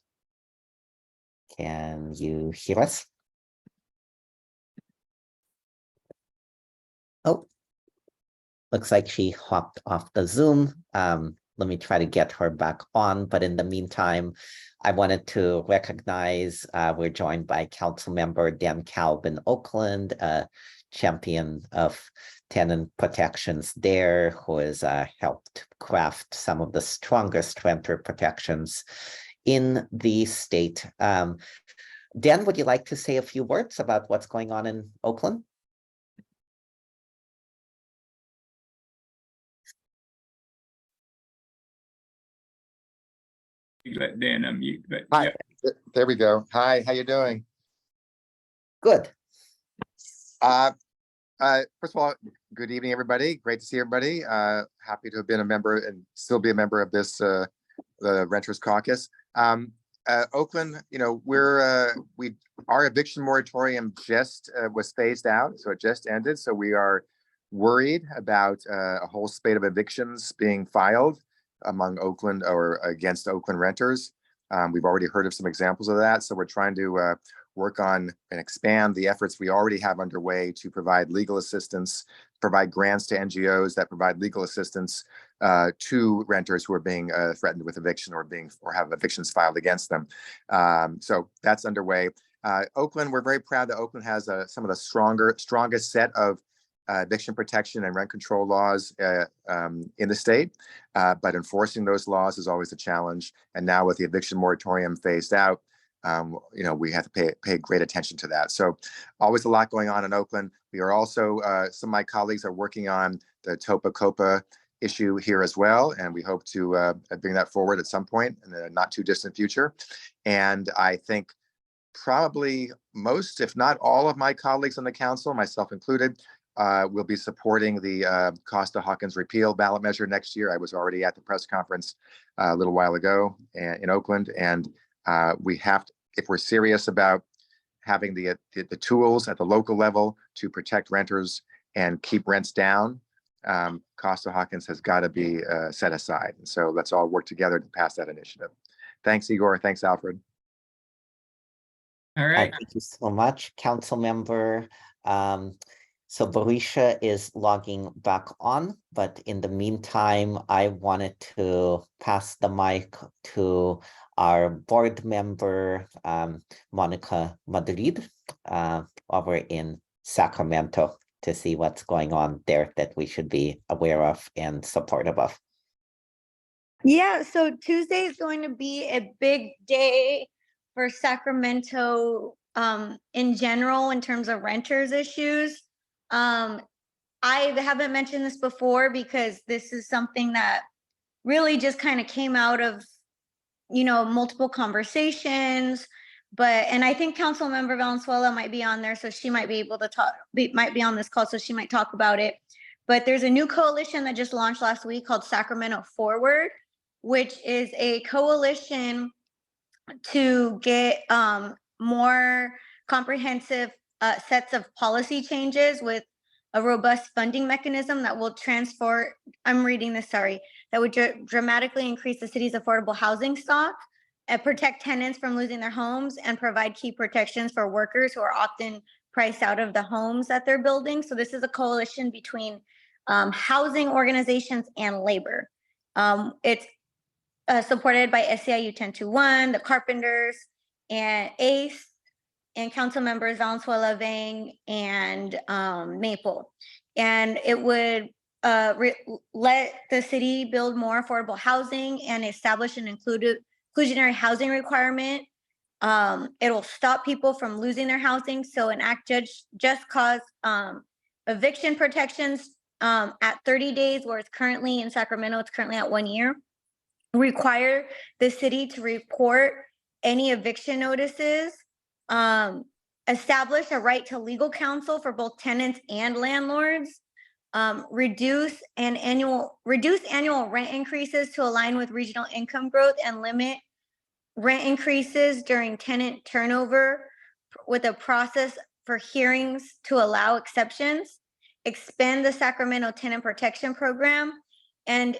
can you hear us? Oh, looks like she hopped off the Zoom. Let me try to get her back on. But in the meantime, I wanted to recognize we're joined by Councilmember Dan Kalb in Oakland, a champion of tenant protections there, who has helped craft some of the strongest renter protections in the state. Dan, would you like to say a few words about what's going on in Oakland? Let Dan unmute, but hi, yeah. There we go. Hi, how you doing? Good. First of all, good evening, everybody. Great to see everybody. Happy to have been a member and still be a member of this the Renters Caucus. Oakland, our eviction moratorium just was phased out, so it just ended. So we are worried about a whole spate of evictions being filed among Oakland or against Oakland renters. We've already heard of some examples of that. So we're trying to work on and expand the efforts we already have underway to provide legal assistance, provide grants to NGOs that provide legal assistance to renters who are being threatened with eviction or have evictions filed against them. So that's underway. Oakland, we're very proud that Oakland has some of the strongest set of eviction protection and rent control laws in the state, but enforcing those laws is always a challenge. And now with the eviction moratorium phased out, we have to pay great attention to that. So always a lot going on in Oakland. We are also, some of my colleagues are working on the TOPA COPA issue here as well. And we hope to bring that forward at some point in the not too distant future. And I think probably most, if not all of my colleagues on the council, myself included, will be supporting the Costa-Hawkins repeal ballot measure next year. I was already at the press conference a little while ago in Oakland, and we have to, if we're serious about having the tools at the local level to protect renters and keep rents down, Costa-Hawkins has got to be set aside. And so let's all work together to pass that initiative. Thanks, Igor. Thanks, Alfred. All right. Thank you so much, council member. So Barisha is logging back on, but in the meantime, I wanted to pass the mic to our board member, Monica Madrid, over in Sacramento, to see what's going on there that we should be aware of and supportive of. Yeah, so Tuesday is going to be a big day for Sacramento in general in terms of renters issues. I haven't mentioned this before because this is something that really just kind of came out of, you know, multiple conversations. And I think Councilmember Valenzuela might be on there, so she might be able to talk, might be on this call, so she might talk about it. But there's a new coalition that just launched last week called Sacramento Forward, which is a coalition to get more comprehensive sets of policy changes with a robust funding mechanism that will transfer, I'm reading this, sorry, that would dramatically increase the city's affordable housing stock, protect tenants from losing their homes, and provide key protections for workers who are often priced out of the homes that they're building. So this is a coalition between housing organizations and labor. It's supported by SEIU 1021, the Carpenters, and ACE, and council members Valenzuela, Vang, and Maple. And it would let the city build more affordable housing and establish an inclusionary housing requirement. It'll stop people from losing their housing. So enact just cause eviction protections at 30 days, where it's currently in Sacramento, it's currently at 1 year. Require the city to report any eviction notices. Establish a right to legal counsel for both tenants and landlords. Reduce annual rent increases to align with regional income growth, and limit rent increases during tenant turnover with a process for hearings to allow exceptions. Expand the Sacramento Tenant Protection Program and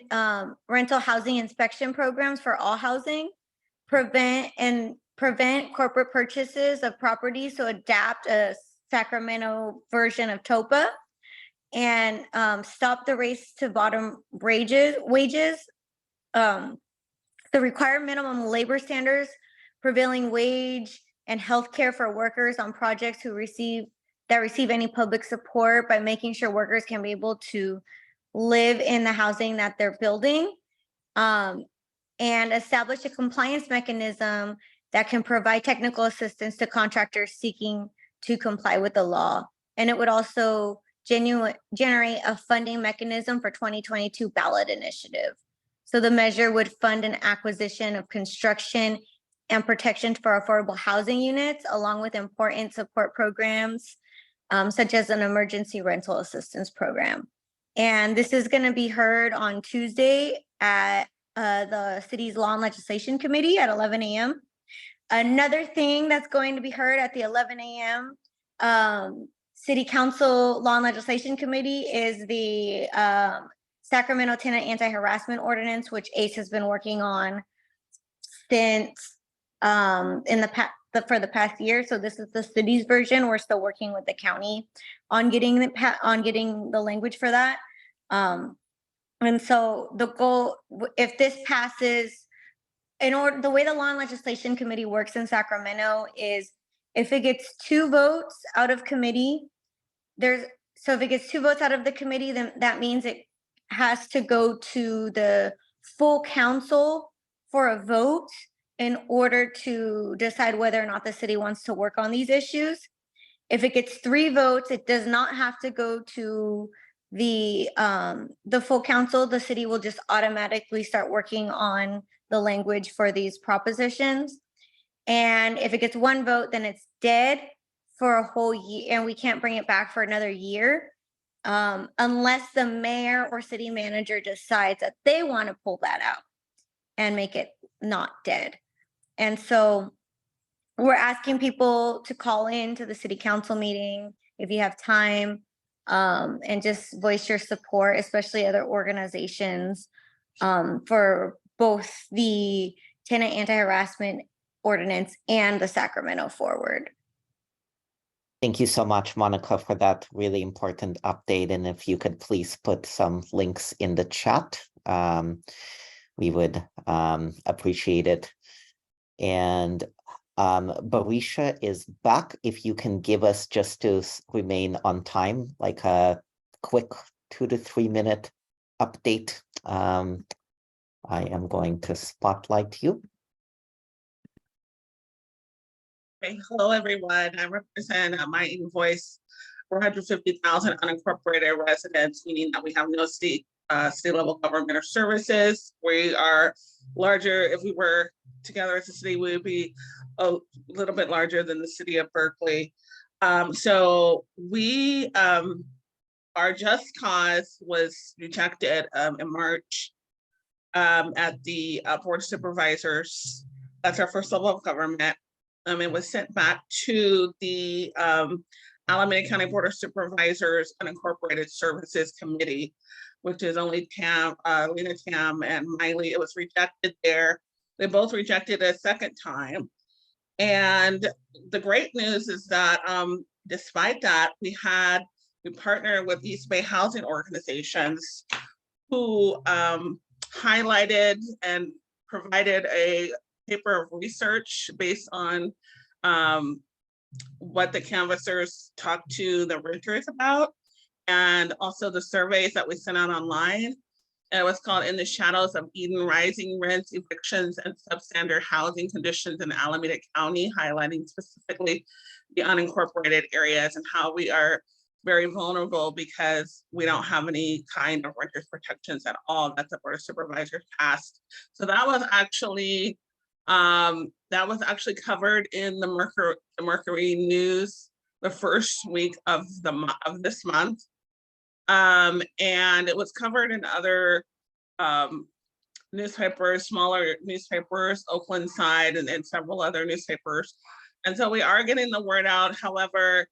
rental housing inspection programs for all housing. Prevent corporate purchases of properties, so adapt a Sacramento version of TOPA, and stop the race to bottom wages. The require minimum labor standards, prevailing wage, and healthcare for workers on projects that receive any public support, by making sure workers can be able to live in the housing that they're building, and establish a compliance mechanism that can provide technical assistance to contractors seeking to comply with the law. And it would also generate a funding mechanism for 2022 ballot initiative. So the measure would fund an acquisition of construction and protection for affordable housing units, along with important support programs, such as an emergency rental assistance program. And this is going to be heard on Tuesday at the city's Law and Legislation Committee at 11 a.m. Another thing that's going to be heard at the 11 a.m. City Council Law and Legislation Committee is the Sacramento Tenant Anti-Harassment Ordinance, which ACE has been working on since for the past year. So this is the city's version. We're still working with the county on getting the language for that. And so the goal, if this passes, the way the Law and Legislation Committee works in Sacramento is, if it gets 2 votes out of committee, if it gets 2 votes out of the committee, then that means it has to go to the full council for a vote in order to decide whether or not the city wants to work on these issues. If it gets 3 votes, it does not have to go to the full council. The city will just automatically start working on the language for these propositions. And if it gets one vote, then it's dead for a whole year, and we can't bring it back for another year. Unless the mayor or city manager decides that they want to pull that out and make it not dead. And so we're asking people to call in to the city council meeting if you have time, and just voice your support, especially other organizations, for both the tenant anti-harassment ordinance and the Sacramento Forward. Thank you so much, Monica, for that really important update. And if you could please put some links in the chat, we would appreciate it. And Barisha is back. If you can give us, just to remain on time, like a quick 2 to 3 minute update. I am going to spotlight you. Okay, hello everyone. I represent my invoice 450,000 unincorporated residents, meaning that we have no state level government or services. We are larger. If we were together as a city, we would be a little bit larger than the city of Berkeley. So we, our just cause was rejected in March at the Board of Supervisors. That's our first level of government. It was sent back to the Alameda County Board of Supervisors Unincorporated Services Committee, which is only Lena Tam and Miley. It was rejected there. They both rejected it a second time. And the great news is that despite that, we partnered with East Bay Housing Organizations, who highlighted and provided a paper of research based on what the canvassers talked to the renters about, and also the surveys that we sent out online. And it was called In the Shadows of Eden: Rising Rents, Evictions, and Substandard Housing Conditions in Alameda County, highlighting specifically the unincorporated areas and how we are very vulnerable because we don't have any kind of renters protections at all that the Board of Supervisors passed. So that was actually covered in the Mercury News the first week of this month. And it was covered in other newspapers, smaller newspapers, Oakland Side, and several other newspapers. And so we are getting the word out. However,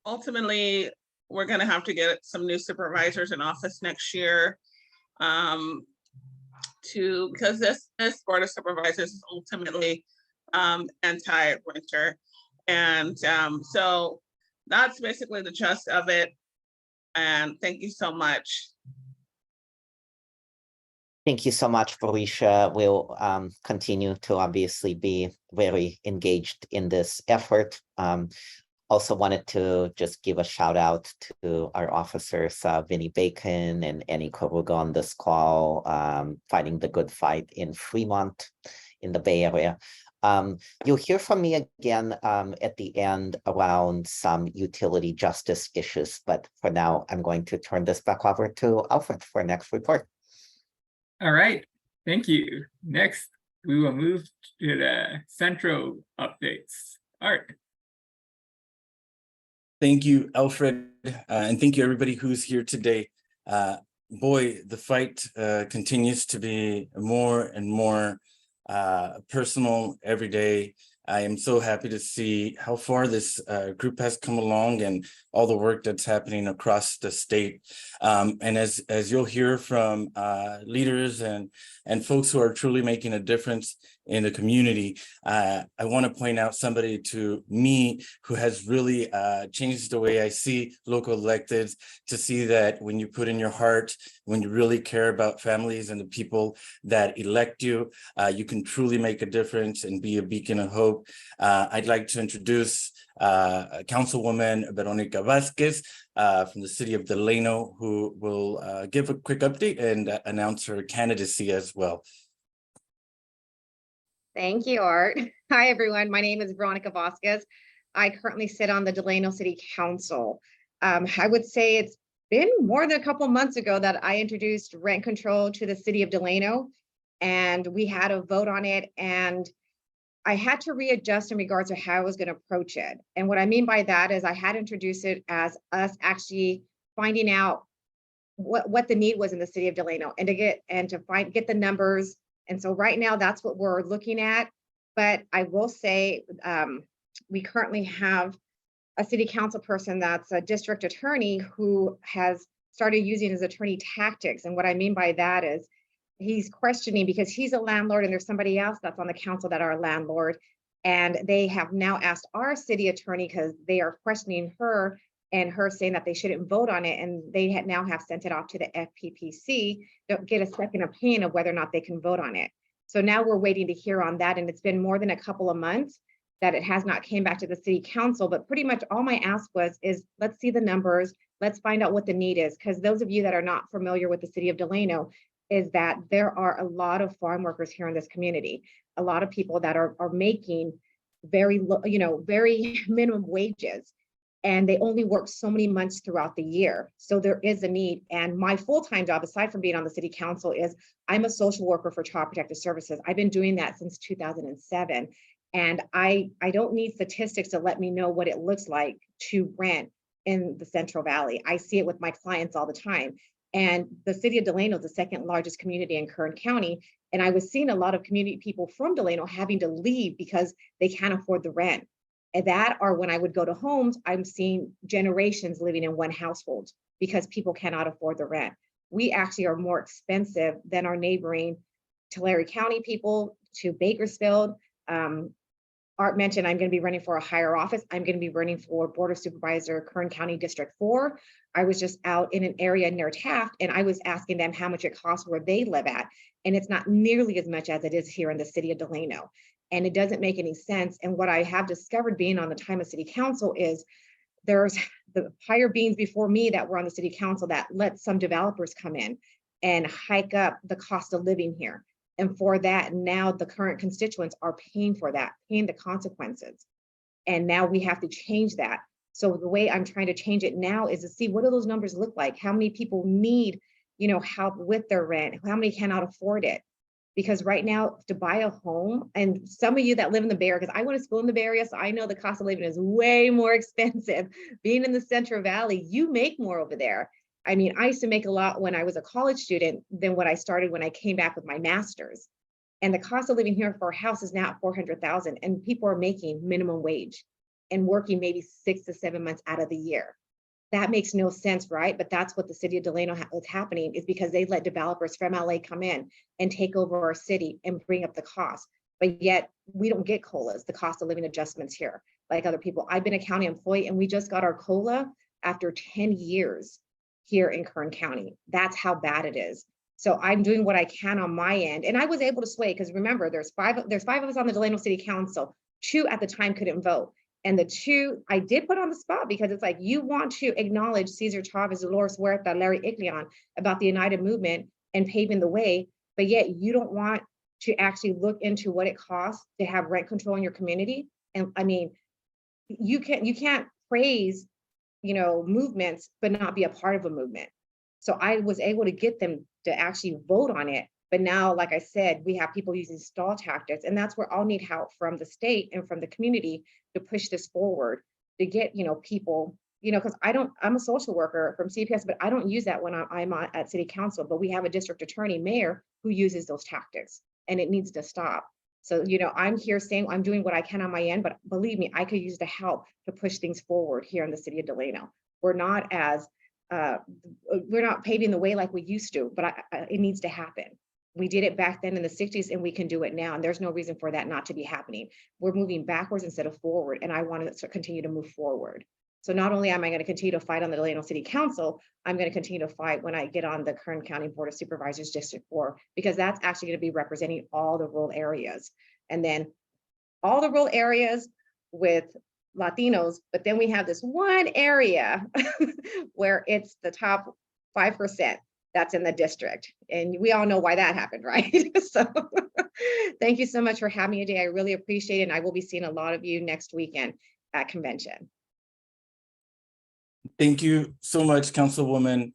ultimately, we're going to have to get some new supervisors in office next year. Because this Board of Supervisors is ultimately anti-renter. And so that's basically the gist of it. And thank you so much. Thank you so much, Barisha. We'll continue to obviously be very engaged in this effort. Also wanted to just give a shout out to our officers, Vinnie Bacon and Annie Koruga on this call, fighting the good fight in Fremont in the Bay Area. You'll hear from me again at the end around some utility justice issues, but for now, I'm going to turn this back over to Alfred for next report. All right, thank you. Next, we will move to the Centro updates. Art. Thank you, Alfred, and thank you everybody who's here today. Boy, the fight continues to be more and more personal every day. I am so happy to see how far this group has come along and all the work that's happening across the state. And as you'll hear from leaders and folks who are truly making a difference in the community, I want to point out somebody to me who has really changed the way I see local electeds, to see that when you put in your heart, when you really care about families and the people that elect you, you can truly make a difference and be a beacon of hope. I'd like to introduce Councilwoman Veronica Vasquez from the city of Delano, who will give a quick update and announce her candidacy as well. Thank you, Art. Hi, everyone. My name is Veronica Vasquez. I currently sit on the Delano City Council. I would say it's been more than a couple months ago that I introduced rent control to the city of Delano, and we had a vote on it. And I had to readjust in regards to how I was going to approach it. And what I mean by that is I had introduced it as us actually finding out what the need was in the city of Delano and to get the numbers. And so right now that's what we're looking at. But I will say we currently have a city council person that's a district attorney who has started using his attorney tactics. And what I mean by that is he's questioning because he's a landlord and there's somebody else that's on the council that are a landlord. And they have now asked our city attorney because they are questioning her and her saying that they shouldn't vote on it. And they now have sent it off to the FPPC to get a second opinion of whether or not they can vote on it. So now we're waiting to hear on that. And it's been more than a couple of months that it has not came back to the city council, but pretty much all my ask is let's see the numbers. Let's find out what the need is. Because those of you that are not familiar with the city of Delano, is that there are a lot of farm workers here in this community, a lot of people that are making very low, very minimum wages, and they only work so many months throughout the year. So there is a need. And my full-time job, aside from being on the city council, is I'm a social worker for Child Protective Services. I've been doing that since 2007. And I don't need statistics to let me know what it looks like to rent in the Central Valley. I see it with my clients all the time. And the city of Delano is the second largest community in Kern County. And I was seeing a lot of community people from Delano having to leave because they can't afford the rent. And that, or when I would go to homes, I'm seeing generations living in one household because people cannot afford the rent. We actually are more expensive than our neighboring Tulare County people to Bakersfield. Art mentioned I'm going to be running for a higher office. I'm going to be running for Board of Supervisor, Kern County District 4. I was just out in an area near Taft and I was asking them how much it costs where they live at. And it's not nearly as much as it is here in the city of Delano. And it doesn't make any sense. And what I have discovered being on the time of city council is there's the higher beings before me that were on the city council that let some developers come in and hike up the cost of living here. And for that, now the current constituents are paying for that, paying the consequences. And now we have to change that. So the way I'm trying to change it now is to see what do those numbers look like? How many people need, help with their rent? How many cannot afford it? Because right now to buy a home, and some of you that live in the Bay Area, because I went to school in the Bay Area, so I know the cost of living is way more expensive. Being in the Central Valley, you make more over there. I mean, I used to make a lot when I was a college student than what I started when I came back with my master's. And the cost of living here for a house is now at $400,000, and people are making minimum wage and working maybe 6 to 7 months out of the year. That makes no sense, right? But that's what the city of Delano is happening, is because they let developers from LA come in and take over our city and bring up the cost. But yet we don't get COLAs, the cost of living adjustments here, like other people. I've been a county employee and we just got our COLA after 10 years here in Kern County. That's how bad it is. So I'm doing what I can on my end. And I was able to sway, because remember, there's five of us on the Delano City Council. 2 at the time couldn't vote. And the 2 I did put on the spot, because it's like, you want to acknowledge Cesar Chavez, Dolores Huerta, Larry Iglion about the United Movement and paving the way, but yet you don't want to actually look into what it costs to have rent control in your community. And I mean, you can't praise, movements, but not be a part of a movement. So I was able to get them to actually vote on it. But now, like I said, we have people using stall tactics, and that's where I'll need help from the state and from the community to push this forward, to get, people, because I'm a social worker from CPS, but I don't use that when I'm at city council, but we have a district attorney, mayor, who uses those tactics, and it needs to stop. So, I'm here saying I'm doing what I can on my end, but believe me, I could use the help to push things forward here in the city of Delano. We're not paving the way like we used to, but it needs to happen. We did it back then in the 60s, and we can do it now. And there's no reason for that not to be happening. We're moving backwards instead of forward. And I want to continue to move forward. So not only am I going to continue to fight on the Delano City Council, I'm going to continue to fight when I get on the Kern County Board of Supervisors District 4, because that's actually going to be representing all the rural areas. And then all the rural areas with Latinos, but then we have this one area where it's the top 5% that's in the district. And we all know why that happened, right? So thank you so much for having me today. I really appreciate it. And I will be seeing a lot of you next weekend at convention. Thank you so much, Councilwoman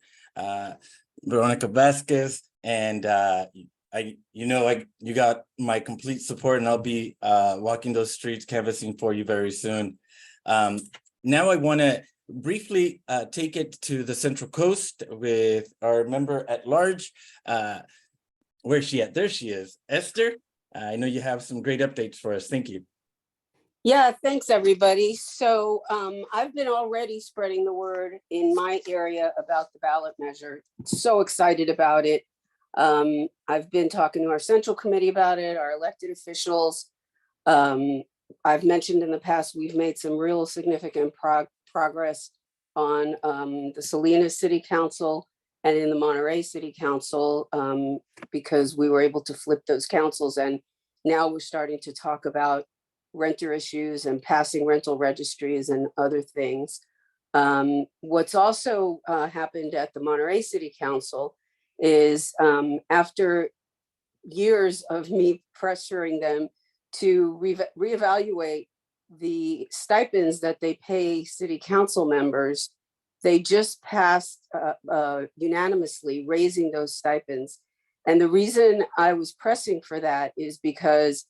Veronica Vasquez. And I you got my complete support, and I'll be walking those streets, canvassing for you very soon. Now I want to briefly take it to the Central Coast with our member at large. Where's she at? There she is. Esther, I know you have some great updates for us. Thank you. Yeah, thanks everybody. So I've been already spreading the word in my area about the ballot measure. So excited about it. I've been talking to our central committee about it, our elected officials. I've mentioned in the past, we've made some real significant progress on the Salinas City Council and in the Monterey City Council, because we were able to flip those councils. And now we're starting to talk about renter issues and passing rental registries and other things. What's also happened at the Monterey City Council is after years of me pressuring them to reevaluate the stipends that they pay city council members, they just passed unanimously raising those stipends. And the reason I was pressing for that is because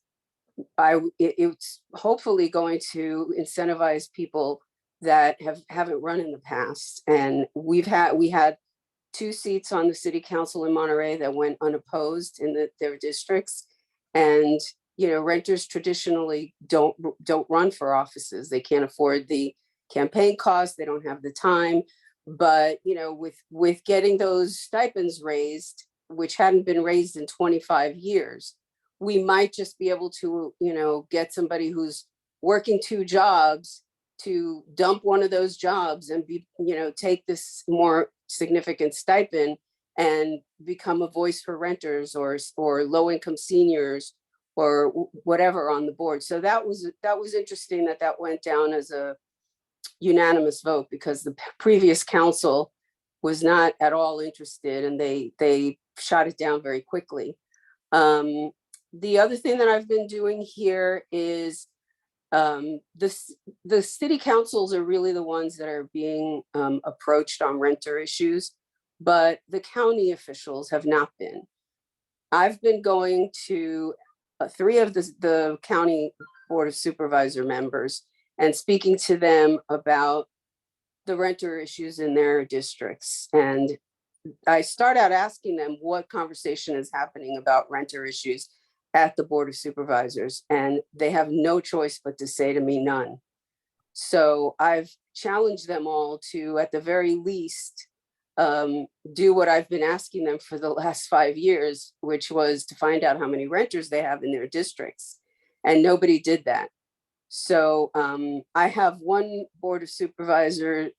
it's hopefully going to incentivize people that haven't run in the past. And we had 2 seats on the city council in Monterey that went unopposed in their districts. And renters traditionally don't run for offices. They can't afford the campaign costs. They don't have the time. But with getting those stipends raised, which hadn't been raised in 25 years, we might just be able to, get somebody who's working 2 jobs to dump one of those jobs and take this more significant stipend and become a voice for renters or low-income seniors or whatever on the board. So that was interesting that went down as a unanimous vote, because the previous council was not at all interested and they shot it down very quickly. The other thing that I've been doing here is the city councils are really the ones that are being approached on renter issues, but the county officials have not been. I've been going to 3 of the county board of supervisor members and speaking to them about the renter issues in their districts. And I start out asking them what conversation is happening about renter issues at the board of supervisors, and they have no choice but to say to me, none. So I've challenged them all to, at the very least, do what I've been asking them for the last 5 years, which was to find out how many renters they have in their districts. And nobody did that. So I have one board of supervisor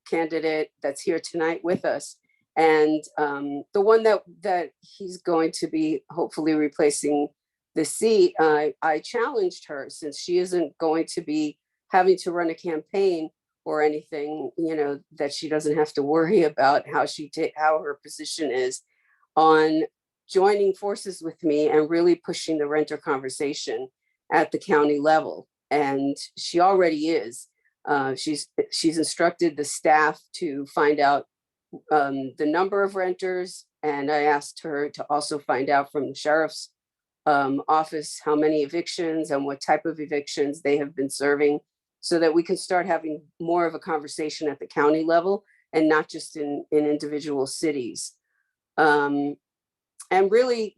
candidate that's here tonight with us. And the one that he's going to be hopefully replacing the seat, I challenged her, since she isn't going to be having to run a campaign or anything, that she doesn't have to worry about how her position is, on joining forces with me and really pushing the renter conversation at the county level. And she already is. She's instructed the staff to find out the number of renters, and I asked her to also find out from the sheriff's office how many evictions and what type of evictions they have been serving, so that we can start having more of a conversation at the county level and not just in individual cities. And really,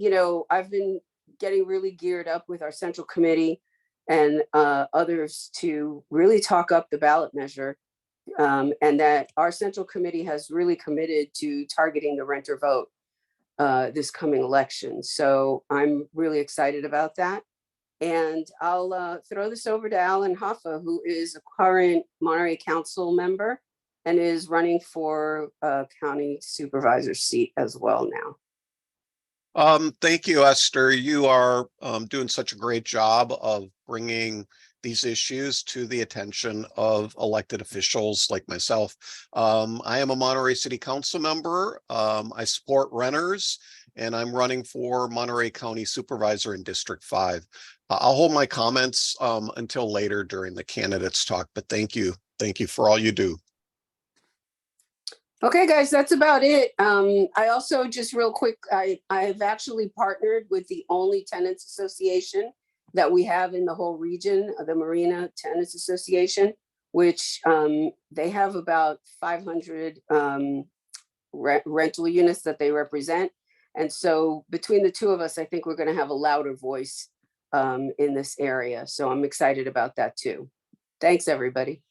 I've been getting really geared up with our central committee and others to really talk up the ballot measure, and that our central committee has really committed to targeting the renter vote this coming election. So I'm really excited about that. And I'll throw this over to Alan Hoffa, who is a current Monterey Council member and is running for a county supervisor seat as well now. Thank you, Esther. You are doing such a great job of bringing these issues to the attention of elected officials like myself. I am a Monterey City Council member. I support renters, and I'm running for Monterey County Supervisor in District 5. I'll hold my comments until later during the candidates talk, but thank you. Thank you for all you do. Okay, guys, that's about it. I also just real quick, I've actually partnered with the only tenants association that we have in the whole region, the Marina Tenants Association, which they have about 500 rental units that they represent. And so between the two of us, I think we're going to have a louder voice in this area. So I'm excited about that too. Thanks, everybody.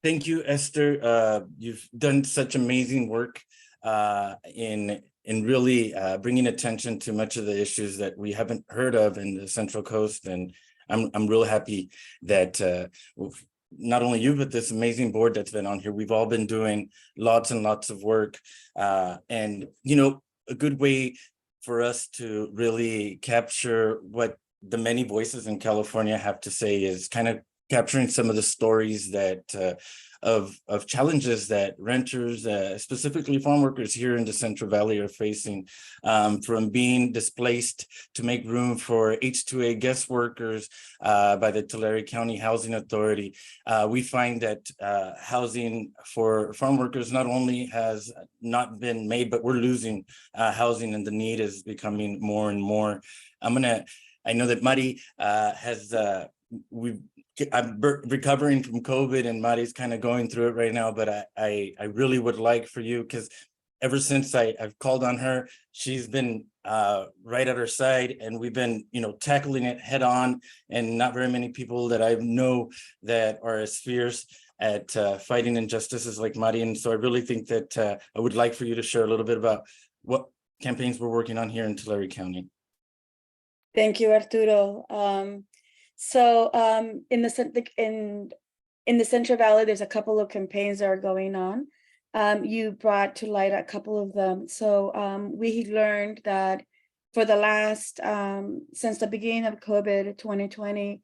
Thank you, Esther. You've done such amazing work in really bringing attention to much of the issues that we haven't heard of in the Central Coast, and I'm real happy that not only you, but this amazing board that's been on here, we've all been doing lots and lots of work, and a good way for us to really capture what the many voices in California have to say is kind of capturing some of the stories that of challenges that renters, specifically farm workers here in the Central Valley are facing, from being displaced to make room for H-2A guest workers by the Tulare County Housing Authority. We find that housing for farm workers not only has not been made, but we're losing housing, and the need is becoming more and more. I know that Mari I'm recovering from COVID, and Mari's kind of going through it right now, but I really would like for you, because ever since I've called on her, she's been right at our side, and we've been tackling it head on, and not very many people that I know that are as fierce at fighting injustices like Mari. And so I really think that I would like for you to share a little bit about what campaigns we're working on here in Tulare County. Thank you, Arturo. So in the Central Valley, there's a couple of campaigns that are going on. You brought to light a couple of them. So we learned that for the last, since the beginning of COVID 2020,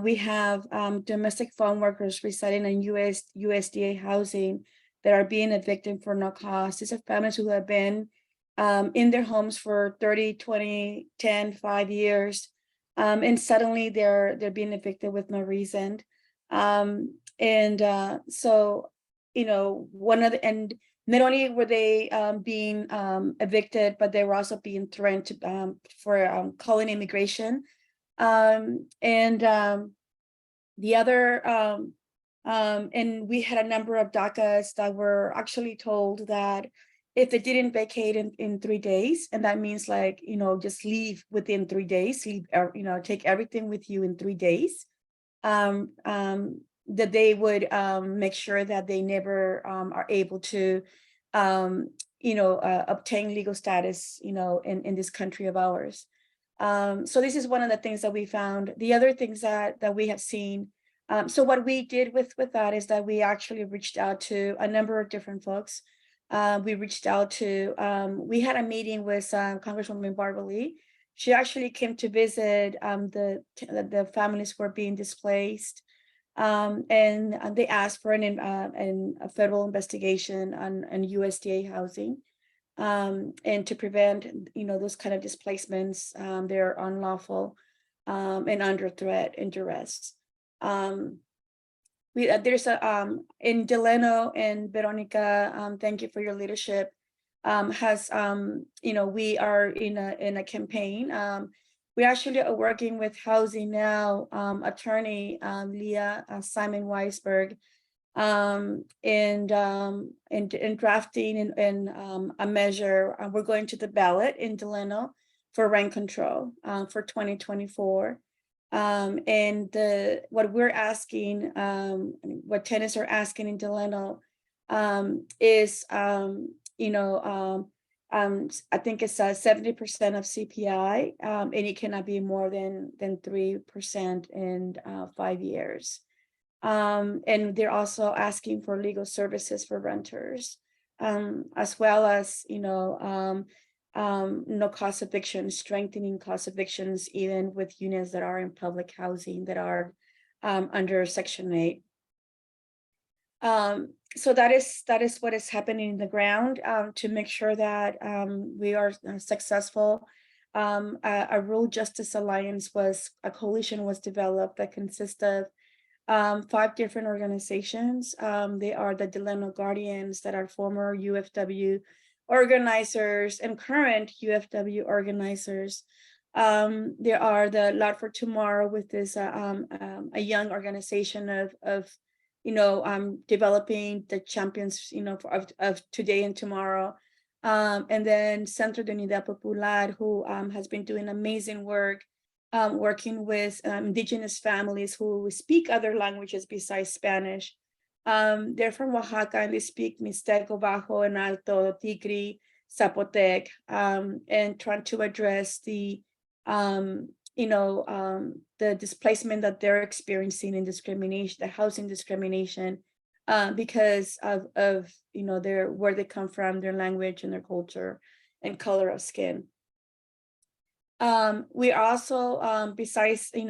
we have domestic farm workers residing in USDA housing that are being evicted for no cost. These are families who have been in their homes for 30, 20, 10, 5 years. And suddenly they're being evicted with no reason. So, and not only were they being evicted, but they were also being threatened for calling immigration. And we had a number of DACAs that were actually told that if they didn't vacate in 3 days, and that means just leave within 3 days, take everything with you in 3 days, that they would make sure that they never are able to, obtain legal status, in this country of ours. So this is one of the things that we found. The other things that we have seen. So what we did with that is that we actually reached out to a number of different folks. We reached out to, we had a meeting with Congresswoman Berkeley. She actually came to visit the families who were being displaced, and they asked for a federal investigation on USDA housing, and to prevent those kind of displacements. They're unlawful and under threat and duress. There's in Delano and Veronica, thank you for your leadership, we are in a campaign. We actually are working with Housing Now attorney Leah Simon Weisberg, in drafting a measure. We're going to the ballot in Delano for rent control for 2024. And what we're asking, what tenants are asking in Delano, is, I think it's 70% of CPI, and it cannot be more than 3% in 5 years. And they're also asking for legal services for renters, as well as, no cost evictions, strengthening cost evictions, even with units that are in public housing that are under Section 8. So that is what is happening in the ground to make sure that we are successful. A Rural Justice Alliance a coalition was developed that consists of 5 different organizations. They are the Delano Guardians that are former UFW organizers and current UFW organizers. There are the Lot for Tomorrow, with this a young organization of developing the champions, of today and tomorrow. And then Centro de Unidad Popular, who has been doing amazing work, working with indigenous families who speak other languages besides Spanish. They're from Oaxaca, and they speak Mixteco, Bajo, and Alto, Tigri, Zapotec, and trying to address the displacement that they're experiencing in discrimination, the housing discrimination, because of where they come from, their language and their culture and color of skin. We also, besides, we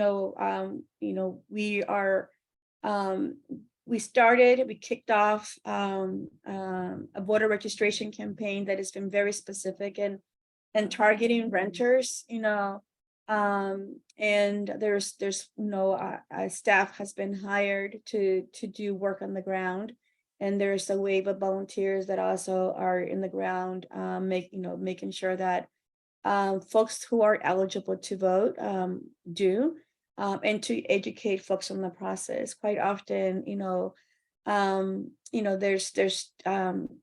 kicked off a voter registration campaign that has been very specific and targeting renters, and there's staff has been hired to do work on the ground, and there's a wave of volunteers that also are in the ground, making sure that folks who are eligible to vote do, and to educate folks on the process. Quite often, there's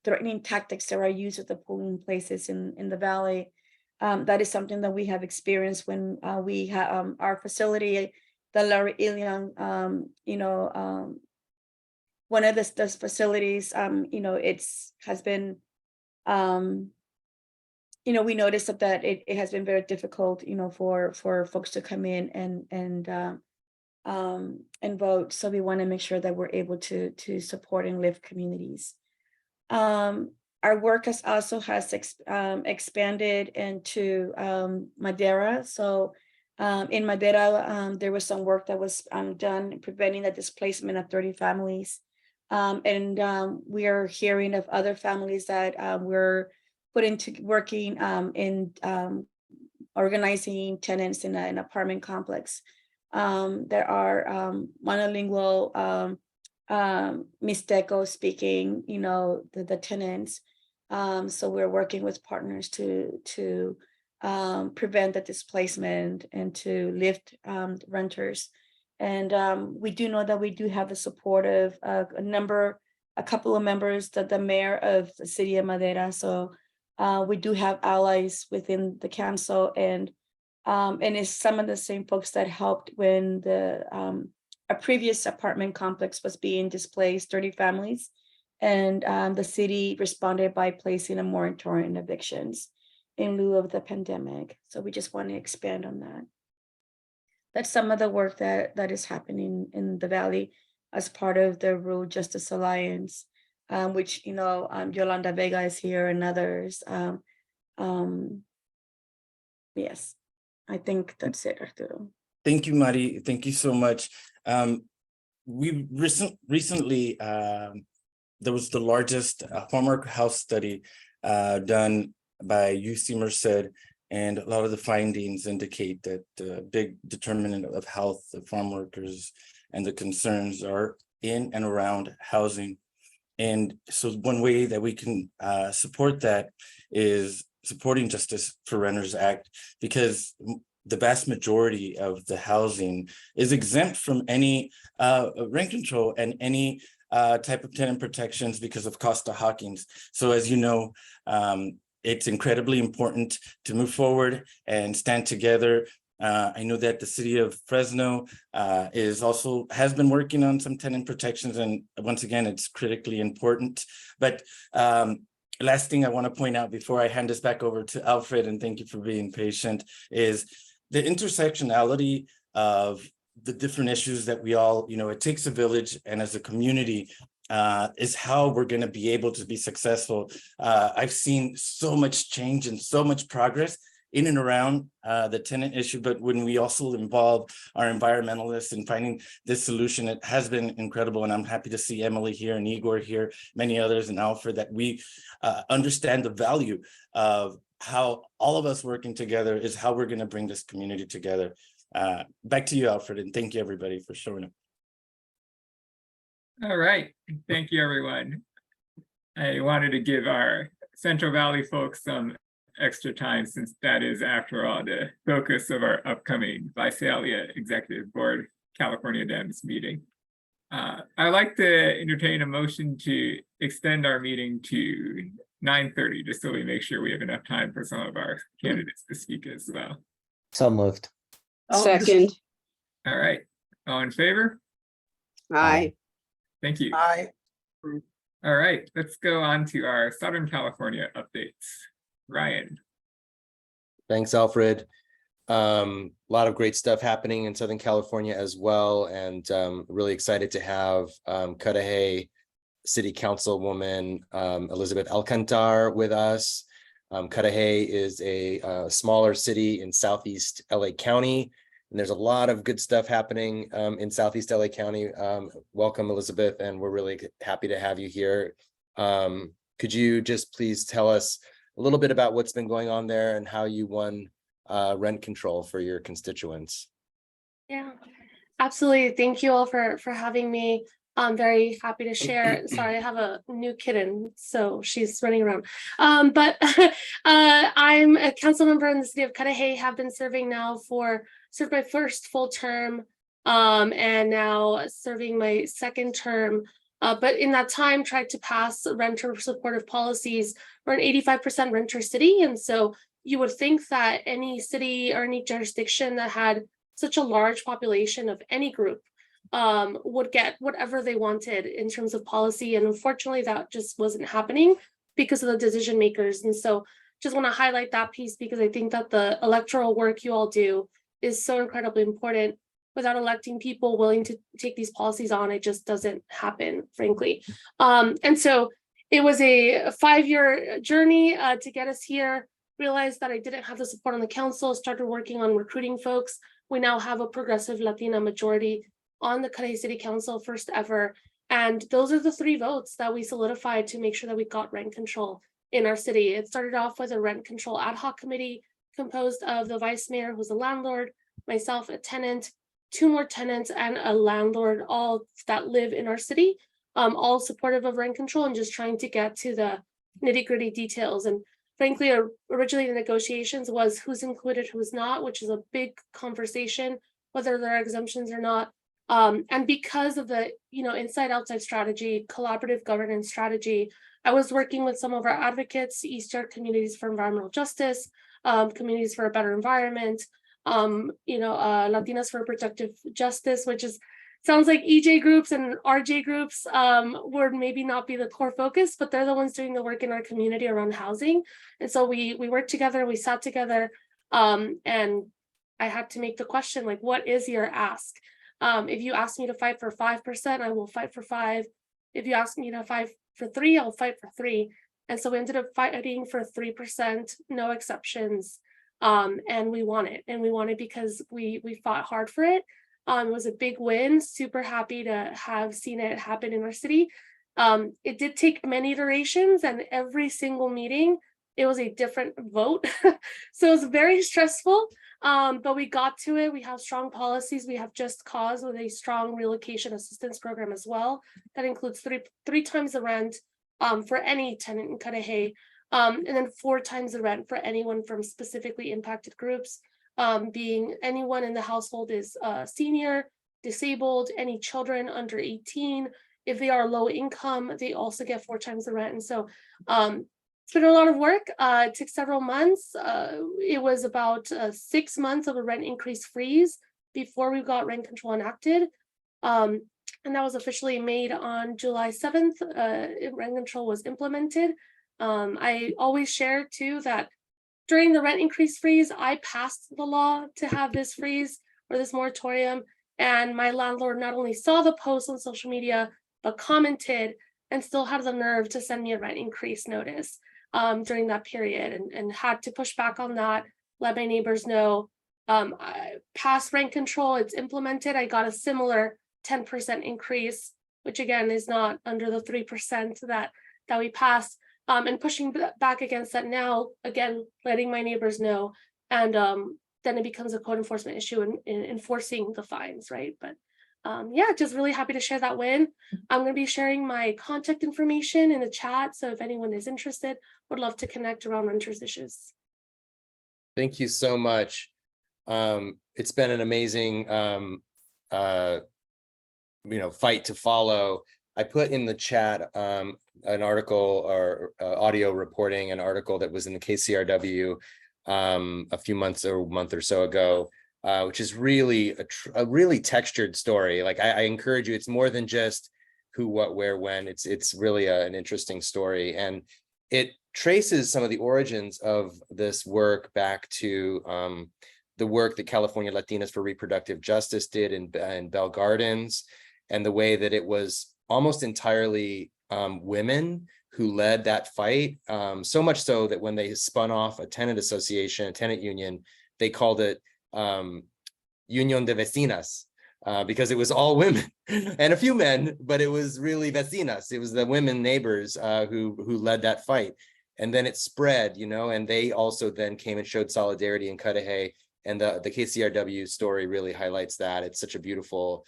threatening tactics that are used at the polling places in the Valley. That is something that we have experienced when we have our facility, the Larry Ilion, one of those facilities, has been, we noticed that it has been very difficult, for folks to come in and vote. So we want to make sure that we're able to support and lift communities. Our work has expanded into Madera. So in Madera, there was some work that was done in preventing the displacement of 30 families. And we are hearing of other families that we're working in organizing tenants in an apartment complex. There are monolingual Mixteco speaking, the tenants. So we're working with partners to prevent the displacement and to lift renters. And we do know that we do have the support of a couple of members, the mayor of the city of Madera. So we do have allies within the council, and it's some of the same folks that helped when a previous apartment complex was being displaced, 30 families. And the city responded by placing a moratorium on evictions in lieu of the pandemic. So we just want to expand on that. That's some of the work that is happening in the Valley as part of the Rural Justice Alliance, which, Yolanda Vega is here and others. Yes, I think that's it, Arturo. Thank you, Mari. Thank you so much. We recently, there was the largest farmwork house study done by UC Merced, and a lot of the findings indicate that the big determinant of health of farm workers and the concerns are in and around housing. And so one way that we can support that is supporting Justice for Renters Act, because the vast majority of the housing is exempt from any rent control and any type of tenant protections because of Costa-Hawkins. So as you know, it's incredibly important to move forward and stand together. I know that the city of Fresno has been working on some tenant protections, and once again, it's critically important. But last thing I want to point out before I hand this back over to Alfred, and thank you for being patient, is the intersectionality of the different issues that we all, it takes a village, and as a community, is how we're going to be able to be successful. I've seen so much change and so much progress in and around the tenant issue, but when we also involve our environmentalists in finding this solution, it has been incredible. And I'm happy to see Emily here and Igor here, many others, and Alfred, that we understand the value of how all of us working together is how we're going to bring this community together. Back to you, Alfred, and thank you everybody for showing up. All right, thank you, everyone. I wanted to give our Central Valley folks some extra time since that is, after all, the focus of our upcoming Visalia Executive Board California Dems meeting. I'd like to entertain a motion to extend our meeting to 9:30, just so we make sure we have enough time for some of our candidates to speak as well. So moved. Second. All right, all in favor? Aye. Thank you. Aye. All right, let's go on to our Southern California updates. Ryan. Thanks, Alfred. A lot of great stuff happening in Southern California as well, and really excited to have Cudahy City Councilwoman Elizabeth Alcantar with us. Cudahy is a smaller city in Southeast LA County, and there's a lot of good stuff happening in Southeast LA County. Welcome, Elizabeth, and we're really happy to have you here. Could you just please tell us a little bit about what's been going on there and how you won rent control for your constituents? Yeah, absolutely. Thank you all for having me. I'm very happy to share. Sorry, I have a new kitten, so she's running around. But I'm a council member in the city of Cudahy, have been serving now served my first full term, and now serving my second term. But in that time, tried to pass renter supportive policies. We're an 85% renter city, and so you would think that any city or any jurisdiction that had such a large population of any group would get whatever they wanted in terms of policy. And unfortunately, that just wasn't happening because of the decision makers. And so just want to highlight that piece, because I think that the electoral work you all do is so incredibly important. Without electing people willing to take these policies on, it just doesn't happen, frankly. And so it was a 5-year journey to get us here. Realized that I didn't have the support on the council, started working on recruiting folks. We now have a progressive Latina majority on the Cudahy City Council, first ever. And those are the 3 votes that we solidified to make sure that we got rent control in our city. It started off with a rent control ad hoc committee composed of the vice mayor, who's a landlord, myself, a tenant, 2 more tenants, and a landlord, all that live in our city, all supportive of rent control and just trying to get to the nitty-gritty details. And frankly, originally the negotiations was who's included, who's not, which is a big conversation, whether there are exemptions or not. And because of the inside outside strategy, collaborative governance strategy, I was working with some of our advocates, East Yard Communities for Environmental Justice, Communities for a Better Environment, Latinas for Reproductive Justice, which sounds like EJ groups and RJ groups would maybe not be the core focus, but they're the ones doing the work in our community around housing. And so we worked together, we sat together, and I had to make the question, like, what is your ask? If you ask me to fight for 5%, I will fight for 5. If you ask me to fight for 3, I'll fight for 3. And so we ended up fighting for 3%, no exceptions. And we won it. And we won it because we fought hard for it. It was a big win. Super happy to have seen it happen in our city. It did take many iterations, and every single meeting, it was a different vote. So it was very stressful, but we got to it. We have strong policies. We have Just Cause with a strong relocation assistance program as well. That includes three times the rent for any tenant in Cudahy, and then 4 times the rent for anyone from specifically impacted groups, being anyone in the household is senior, disabled, any children under 18. If they are low income, they also get 4 times the rent. And so it's been a lot of work. It took several months. It was about 6 months of a rent increase freeze before we got rent control enacted. And that was officially made on July 7th. Rent control was implemented. I always share too that during the rent increase freeze, I passed the law to have this freeze or this moratorium. And my landlord not only saw the post on social media, but commented and still had the nerve to send me a rent increase notice during that period, and had to push back on that, let my neighbors know. I passed rent control, it's implemented. I got a similar 10% increase, which again is not under the 3% that we passed. And pushing back against that now, again, letting my neighbors know. And then it becomes a code enforcement issue in enforcing the fines, right? But yeah, just really happy to share that win. I'm going to be sharing my contact information in the chat. So if anyone is interested, would love to connect around renters issues. Thank you so much. It's been an amazing fight to follow. I put in the chat an article or audio reporting an article that was in the KCRW a few months or a month or so ago, which is really a really textured story. Like I encourage you, it's more than just who, what, where, when. It's really an interesting story, and it traces some of the origins of this work back to the work that California Latinas for Reproductive Justice did in Bell Gardens, and the way that it was almost entirely women who led that fight, so much so that when they spun off a tenant association, a tenant union, they called it Unión de Vecinas, because it was all women and a few men, but it was really vecinas. It was the women neighbors who led that fight. And then it spread, and they also then came and showed solidarity in Cudahy. And the KCRW story really highlights that. It's such a beautiful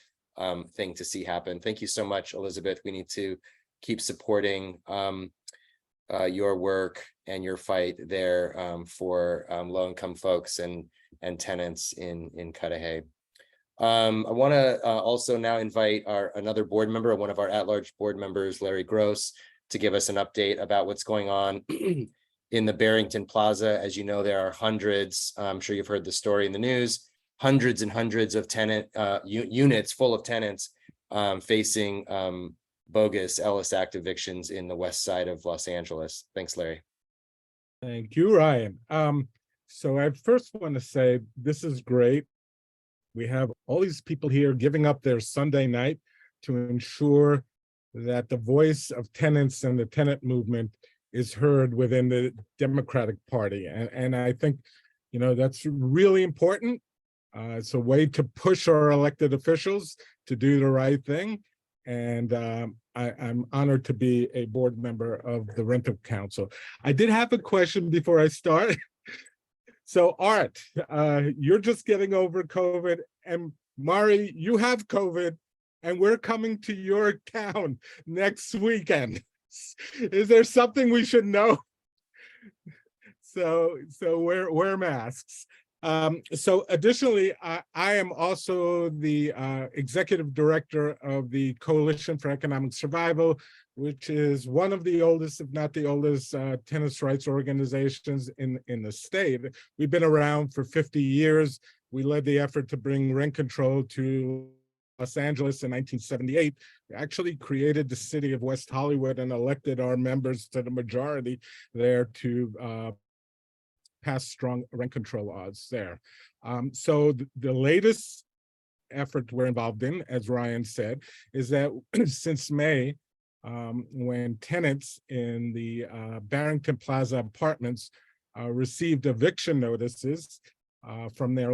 thing to see happen. Thank you so much, Elizabeth. We need to keep supporting your work and your fight there for low-income folks and tenants in Cudahy. I want to also now invite another board member, one of our at-large board members, Larry Gross, to give us an update about what's going on in the Barrington Plaza. As you know, there are hundreds, I'm sure you've heard the story in the news, hundreds and hundreds of tenant units full of tenants facing bogus Ellis Act evictions in the west side of Los Angeles. Thanks, Larry. Thank you, Ryan. So I first want to say this is great. We have all these people here giving up their Sunday night to ensure that the voice of tenants and the tenant movement is heard within the Democratic Party. And I think, that's really important. It's a way to push our elected officials to do the right thing. And I'm honored to be a board member of the Rental Council. I did have a question before I start. So Art, you're just getting over COVID, and Mari, you have COVID, and we're coming to your town next weekend. Is there something we should know? So wear masks. So additionally, I am also the executive director of the Coalition for Economic Survival, which is one of the oldest, if not the oldest, tenants' rights organizations in the state. We've been around for 50 years. We led the effort to bring rent control to Los Angeles in 1978. We actually created the city of West Hollywood and elected our members to the majority there to pass strong rent control laws there. So the latest effort we're involved in, as Ryan said, is that since May, when tenants in the Barrington Plaza apartments received eviction notices from their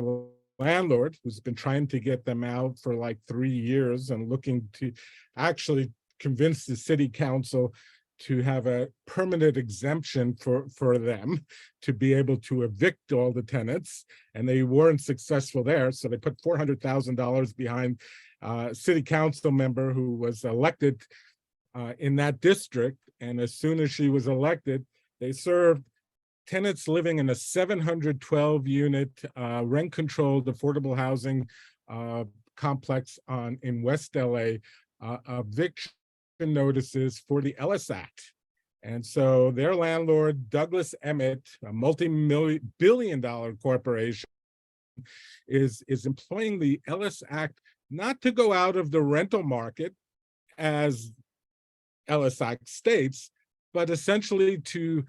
landlord, who's been trying to get them out for like 3 years and looking to actually convince the city council to have a permanent exemption for them to be able to evict all the tenants, and they weren't successful there. So they put $400,000 behind a city council member who was elected in that district. And as soon as she was elected, they served tenants living in a 712 unit rent-controlled affordable housing complex in West LA eviction notices for the Ellis Act. And so their landlord, Douglas Emmett, a multi-billion-dollar corporation, is employing the Ellis Act not to go out of the rental market, as Ellis Act states, but essentially to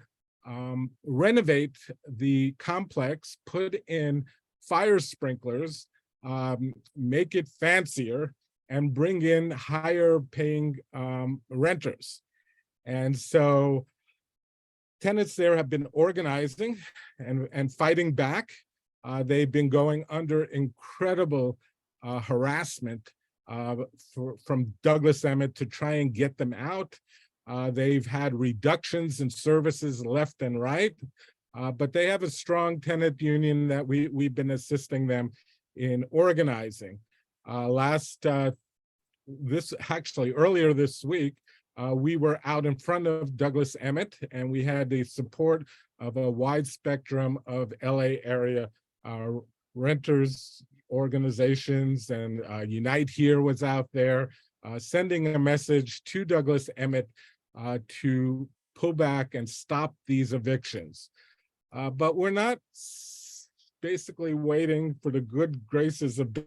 renovate the complex, put in fire sprinklers, make it fancier, and bring in higher paying renters. And so tenants there have been organizing and fighting back. They've been going under incredible harassment from Douglas Emmett to try and get them out. They've had reductions in services left and right, but they have a strong tenant union that we've been assisting them in organizing. Last earlier this week, we were out in front of Douglas Emmett, and we had the support of a wide spectrum of LA area renters organizations, and Unite Here was out there sending a message to Douglas Emmett to pull back and stop these evictions. But we're not basically waiting for the good graces of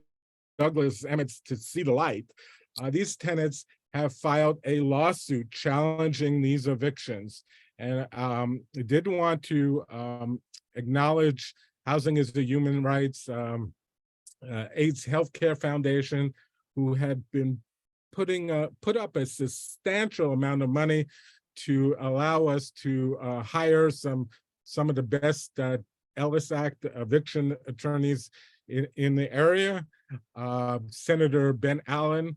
Douglas Emmett to see the light. These tenants have filed a lawsuit challenging these evictions. And I did want to acknowledge Housing is the Human Rights AIDS Healthcare Foundation, who had been put up a substantial amount of money to allow us to hire some of the best Ellis Act eviction attorneys in the area. Senator Ben Allen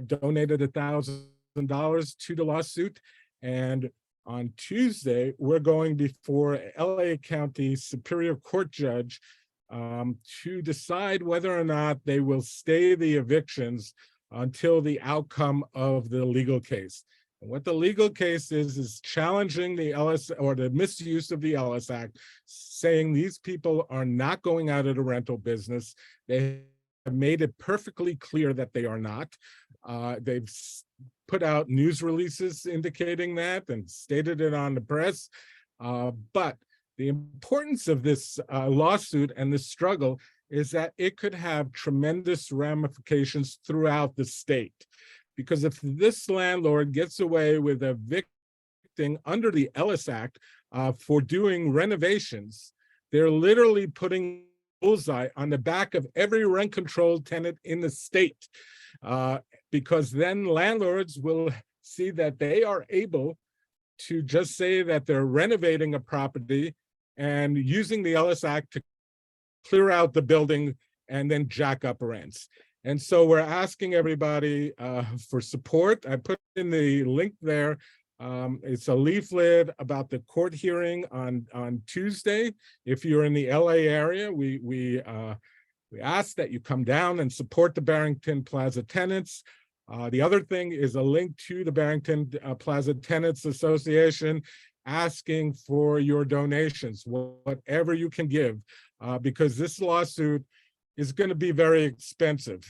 donated $1,000 to the lawsuit, and on Tuesday we're going before LA County Superior Court judge to decide whether or not they will stay the evictions until the outcome of the legal case. And what the legal case is challenging the Ellis, or the misuse of the Ellis Act, saying these people are not going out of the rental business. They have made it perfectly clear that they are not. They've put out news releases indicating that and stated it on the press. But the importance of this lawsuit and this struggle is that it could have tremendous ramifications throughout the state. Because if this landlord gets away with evicting under the Ellis Act for doing renovations, they're literally putting bullseye on the back of every rent-controlled tenant in the state. Because then landlords will see that they are able to just say that they're renovating a property and using the Ellis Act to clear out the building and then jack up rents. And so we're asking everybody for support. I put in the link there. It's a leaflet about the court hearing on Tuesday. If you're in the LA area, we ask that you come down and support the Barrington Plaza tenants. The other thing is a link to the Barrington Plaza Tenants Association, asking for your donations, whatever you can give, because this lawsuit is going to be very expensive.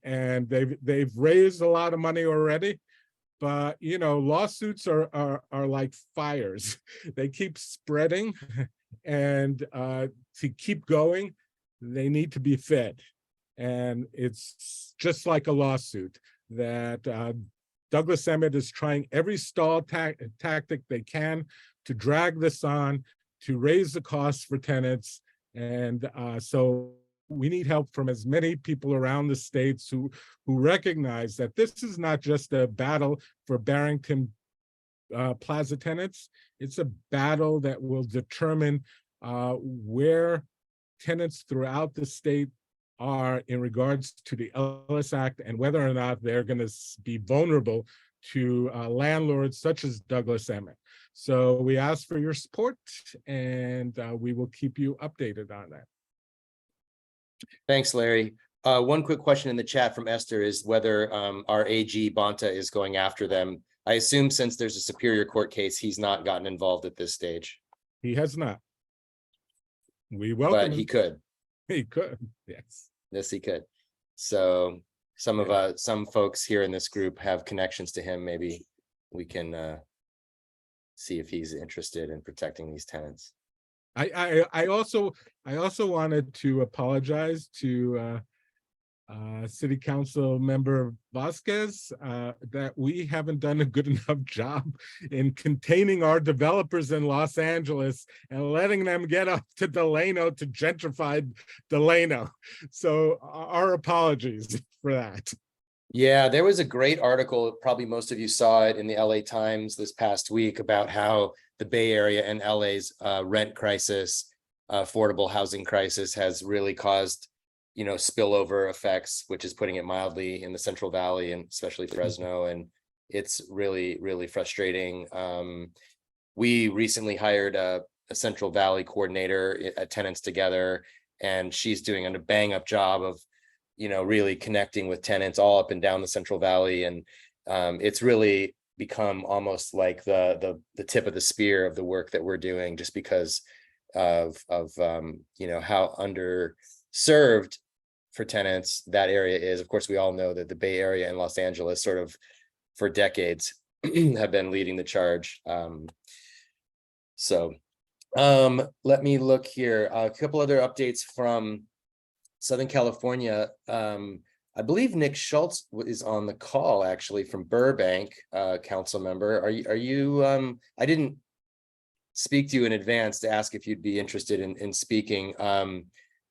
And they've raised a lot of money already, but you know, lawsuits are like fires. They keep spreading, and to keep going, they need to be fed. And it's just like a lawsuit that Douglas Emmett is trying every stall tactic they can to drag this on, to raise the costs for tenants. And so we need help from as many people around the states who recognize that this is not just a battle for Barrington Plaza tenants. It's a battle that will determine where tenants throughout the state are in regards to the Ellis Act, and whether or not they're going to be vulnerable to landlords such as Douglas Emmett. So we ask for your support, and we will keep you updated on that. Thanks, Larry. One quick question in the chat from Esther is whether our AG Bonta is going after them. I assume since there's a Superior Court case, he's not gotten involved at this stage. He has not. We welcome him. But he could. He could, yes. Yes, he could. So some folks here in this group have connections to him. Maybe we can see if he's interested in protecting these tenants. I also wanted to apologize to City Council Member Vasquez that we haven't done a good enough job in containing our developers in Los Angeles and letting them get up to Delano, to gentrified Delano. So our apologies for that. Yeah, there was a great article, probably most of you saw it in the LA Times this past week, about how the Bay Area and LA's rent crisis, affordable housing crisis has really caused, you know, spillover effects, which is putting it mildly, in the Central Valley and especially Fresno. And it's really, really frustrating. We recently hired a Central Valley coordinator at Tenants Together, and she's doing a bang up job of really connecting with tenants all up and down the Central Valley. And it's really become almost like the tip of the spear of the work that we're doing, just because of how underserved for tenants that area is. Of course, we all know that the Bay Area and Los Angeles sort of for decades have been leading the charge. Let me look here. A couple other updates from Southern California. I believe Nick Schildt is on the call, actually, from Burbank, council member. Are you? I didn't speak to you in advance to ask if you'd be interested in speaking,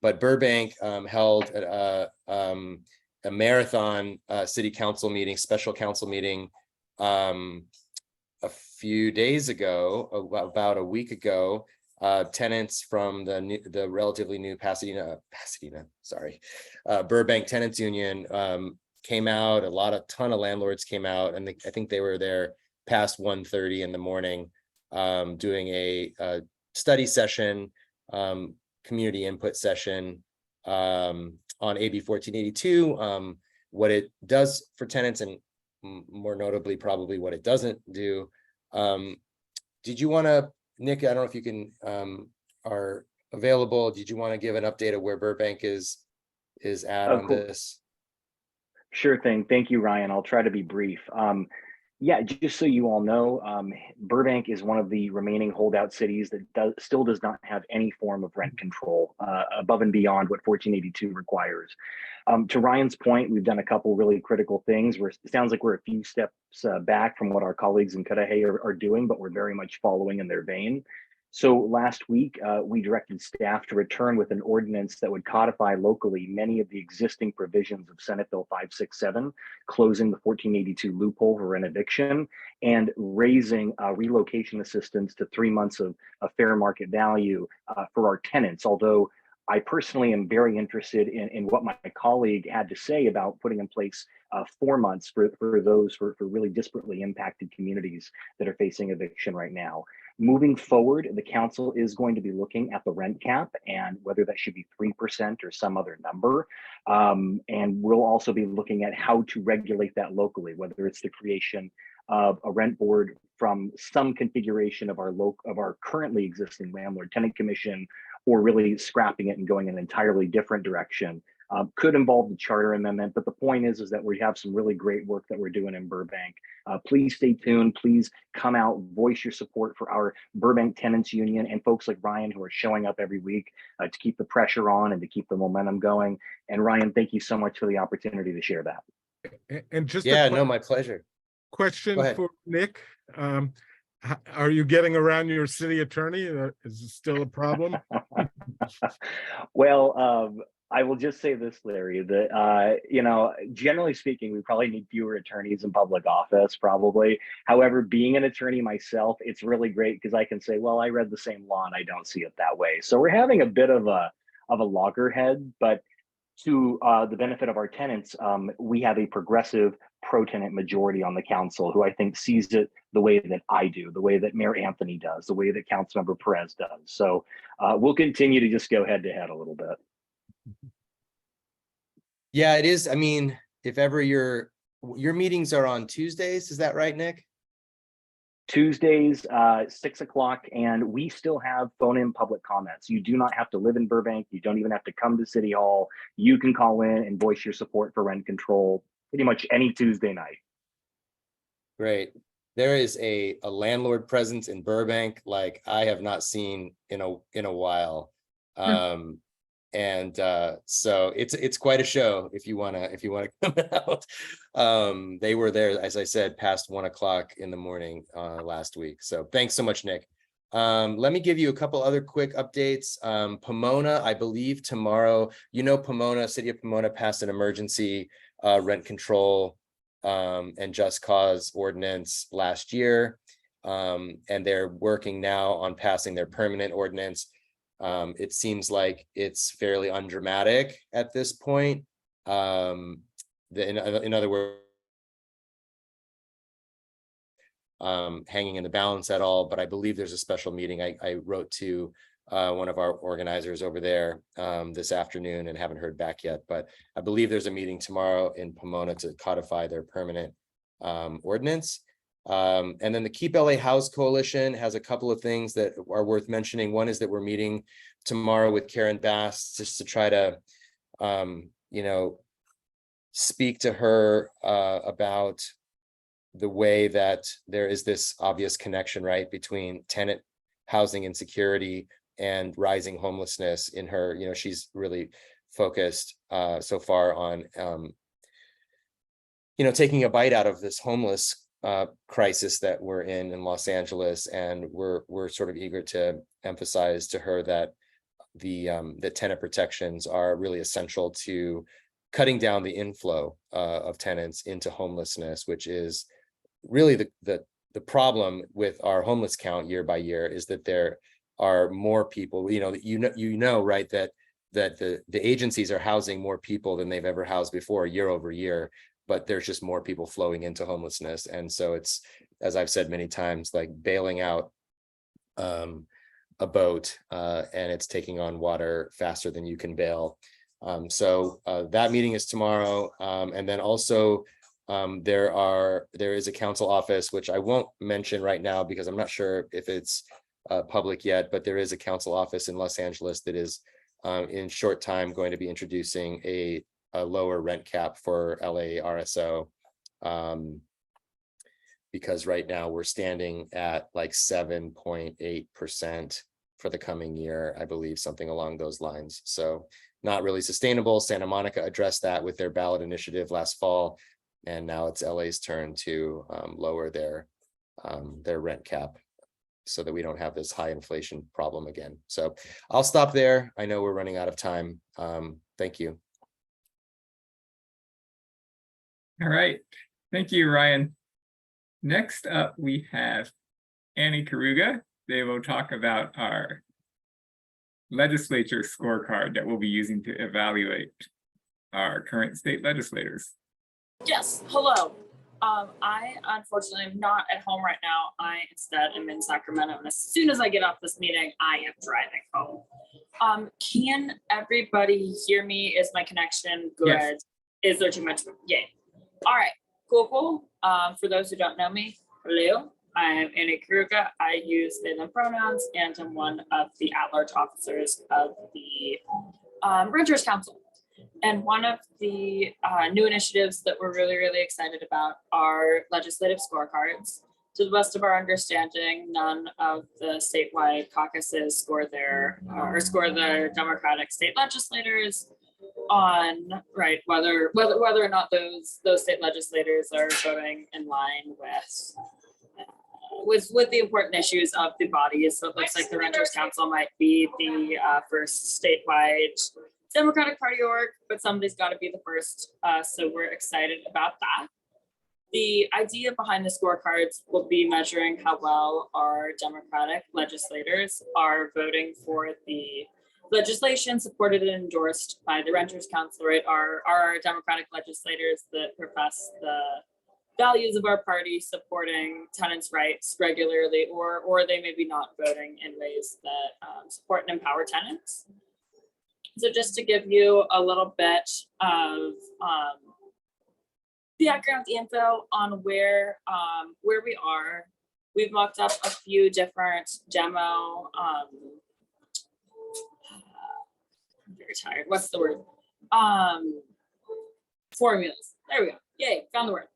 but Burbank held a marathon city council meeting, special council meeting, a few days ago, about a week ago. Tenants from the relatively new Burbank Tenants Union came out. Ton of landlords came out, and I think they were there past 1:30 in the morning, doing a study session, community input session on AB 1482, what it does for tenants, and more notably probably what it doesn't do. Did you want to, Nick, I don't know if you can are available. Did you want to give an update of where Burbank is at on this? Sure thing. Thank you, Ryan. I'll try to be brief. Yeah, just so you all know, Burbank is one of the remaining holdout cities that still does not have any form of rent control above and beyond what 1482 requires. To Ryan's point, we've done a couple really critical things. It sounds like we're a few steps back from what our colleagues in Cudahy are doing, but we're very much following in their vein. So last week, we directed staff to return with an ordinance that would codify locally many of the existing provisions of Senate Bill 567, closing the 1482 loophole for rent eviction and raising relocation assistance to 3 months of fair market value for our tenants. Although I personally am very interested in what my colleague had to say about putting in place 4 months for really disparately impacted communities that are facing eviction right now. Moving forward, the council is going to be looking at the rent cap and whether that should be 3% or some other number. And we'll also be looking at how to regulate that locally, whether it's the creation of a rent board from some configuration of our currently existing landlord tenant commission, or really scrapping it and going in an entirely different direction. Could involve the charter amendment, but the point is that we have some really great work that we're doing in Burbank. Please stay tuned. Please come out, voice your support for our Burbank Tenants Union and folks like Ryan who are showing up every week to keep the pressure on and to keep the momentum going. And Ryan, thank you so much for the opportunity to share that. And just my pleasure. Question for Nick. Are you getting around your city attorney? Is it still a problem? Well, I will just say this, Larry, that, generally speaking, we probably need fewer attorneys in public office, probably. However, being an attorney myself, it's really great because I can say, well, I read the same law and I don't see it that way. So we're having a bit of a loggerhead, but to the benefit of our tenants, we have a progressive pro-tenant majority on the council who I think sees it the way that I do, the way that Mayor Anthony does, the way that Councilmember Perez does. So we'll continue to just go head to head a little bit. Yeah, it is. I mean, if ever your meetings are on Tuesdays, is that right, Nick? Tuesdays, 6 o'clock, and we still have phone-in public comments. You do not have to live in Burbank. You don't even have to come to City Hall. You can call in and voice your support for rent control pretty much any Tuesday night. Great. There is a landlord presence in Burbank like I have not seen in a while. And so it's quite a show if you want to come out. They were there, as I said, past 1 o'clock in the morning last week. So thanks so much, Nick. Let me give you a couple other quick updates. Pomona, I believe tomorrow, Pomona, City of Pomona passed an emergency rent control and just cause ordinance last year. And they're working now on passing their permanent ordinance. It seems like it's fairly undramatic at this point. In other words, hanging in the balance at all, but I believe there's a special meeting. I wrote to one of our organizers over there this afternoon and haven't heard back yet, but I believe there's a meeting tomorrow in Pomona to codify their permanent ordinance. And then the Keep LA House Coalition has a couple of things that are worth mentioning. One is that we're meeting tomorrow with Karen Bass just to try to, you know, speak to her about the way that there is this obvious connection, right, between tenant housing insecurity and rising homelessness in her. You know, she's really focused so far on, you know, taking a bite out of this homeless crisis that we're in Los Angeles, and we're sort of eager to emphasize to her that the tenant protections are really essential to cutting down the inflow of tenants into homelessness, which is really the problem with our homeless count year by year, is that there are more people, you know, right, that the agencies are housing more people than they've ever housed before year over year, but there's just more people flowing into homelessness. And so it's, as I've said many times, like bailing out a boat and it's taking on water faster than you can bail. So that meeting is tomorrow. And then also there is a council office, which I won't mention right now because I'm not sure if it's public yet, but there is a council office in Los Angeles that is in short time going to be introducing a lower rent cap for LA RSO. Because right now we're standing at like 7.8% for the coming year, I believe, something along those lines. So not really sustainable. Santa Monica addressed that with their ballot initiative last fall, and now it's LA's turn to lower their rent cap so that we don't have this high inflation problem again. So I'll stop there. I know we're running out of time. Thank you. All right, thank you, Ryan. Next up, we have Annie Koruga. They will talk about our legislature scorecard that we'll be using to evaluate our current state legislators. Yes, hello. I unfortunately am not at home right now. I instead am in Sacramento, and as soon as I get off this meeting, I am driving home. Can everybody hear me? Is my connection good? Yes. Is there too much? Yay. All right, cool. For those who don't know me, hello. I am Annie Koruga. I use they them pronouns, and I'm one of the at-large officers of the Renters Council. And one of the new initiatives that we're really excited about are legislative scorecards. To the best of our understanding, none of the statewide caucuses score their Democratic state legislators on whether or not those state legislators are voting in line with the important issues of the body. So it looks like the Renters Council might be the first statewide Democratic Party org, but somebody's got to be the first. So we're excited about that. The idea behind the scorecards will be measuring how well our Democratic legislators are voting for the legislation supported and endorsed by the Renters Council, right? Our Democratic legislators that profess the values of our party supporting tenants' rights regularly, or they may be not voting in ways that support and empower tenants. So just to give you a little bit of the background info on where we are, we've mocked up a few different demo. I'm very tired. What's the word? Formulas. There we go. Yay, found the word.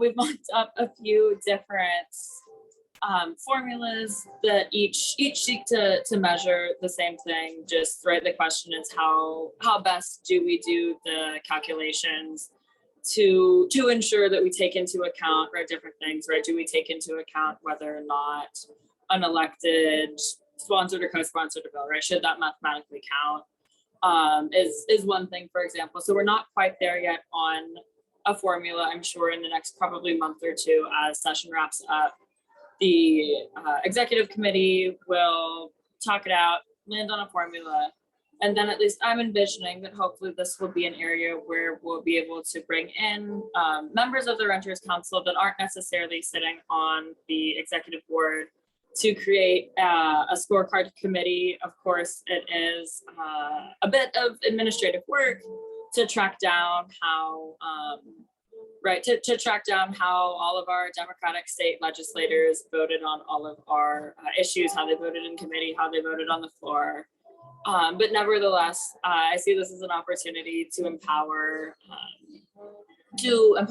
We've mocked up a few different formulas that each seek to measure the same thing. Just right, the question is how best do we do the calculations to ensure that we take into account different things, right? Do we take into account whether or not an elected sponsored or co-sponsored a bill, right? Should that mathematically count? Is one thing, for example. So we're not quite there yet on a formula. I'm sure in the next probably month or two, as session wraps up, the executive committee will talk it out, land on a formula, and then at least I'm envisioning that hopefully this will be an area where we'll be able to bring in members of the Renters Council that aren't necessarily sitting on the executive board to create a scorecard committee. Of course, it is a bit of administrative work to track down how, to track down how all of our Democratic state legislators voted on all of our issues, how they voted in committee, how they voted on the floor. But nevertheless, I see this as an opportunity to empower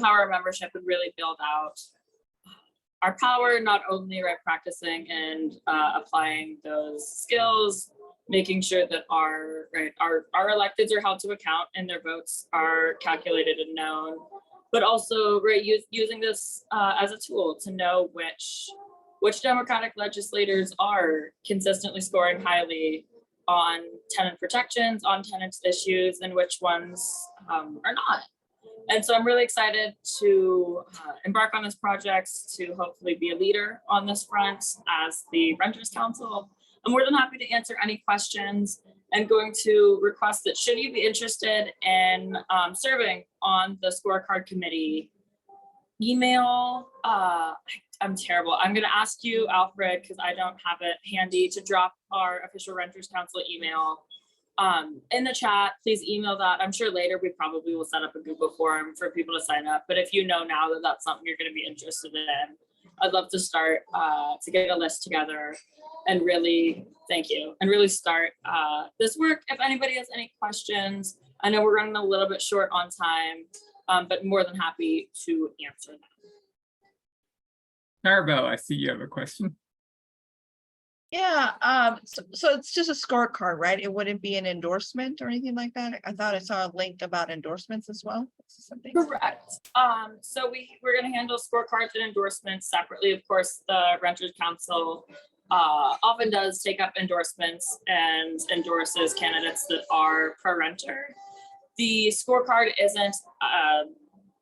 our membership and really build out our power, not only practicing and applying those skills, making sure that our electeds are held to account and their votes are calculated and known, but also using this as a tool to know which Democratic legislators are consistently scoring highly on tenant protections, on tenants issues, and which ones are not. And so I'm really excited to embark on this project to hopefully be a leader on this front as the Renters Council. I'm more than happy to answer any questions and going to request that should you be interested in serving on the scorecard committee, email, I'm terrible. I'm gonna ask you, Alfred, because I don't have it handy, to drop our official Renters Council email in the chat. Please email that. I'm sure later we probably will set up a Google form for people to sign up. But if you know now that that's something you're going to be interested in, I'd love to start to get a list together and really, thank you, and really start this work. If anybody has any questions, I know we're running a little bit short on time, but more than happy to answer them. Maribel, I see you have a question. Yeah, so it's just a scorecard, right? It wouldn't be an endorsement or anything like that. I thought I saw a link about endorsements as well. Something. Correct. So we're going to handle scorecards and endorsements separately. Of course, the Renters Council often does take up endorsements and endorses candidates that are pro-renter. The scorecard isn't,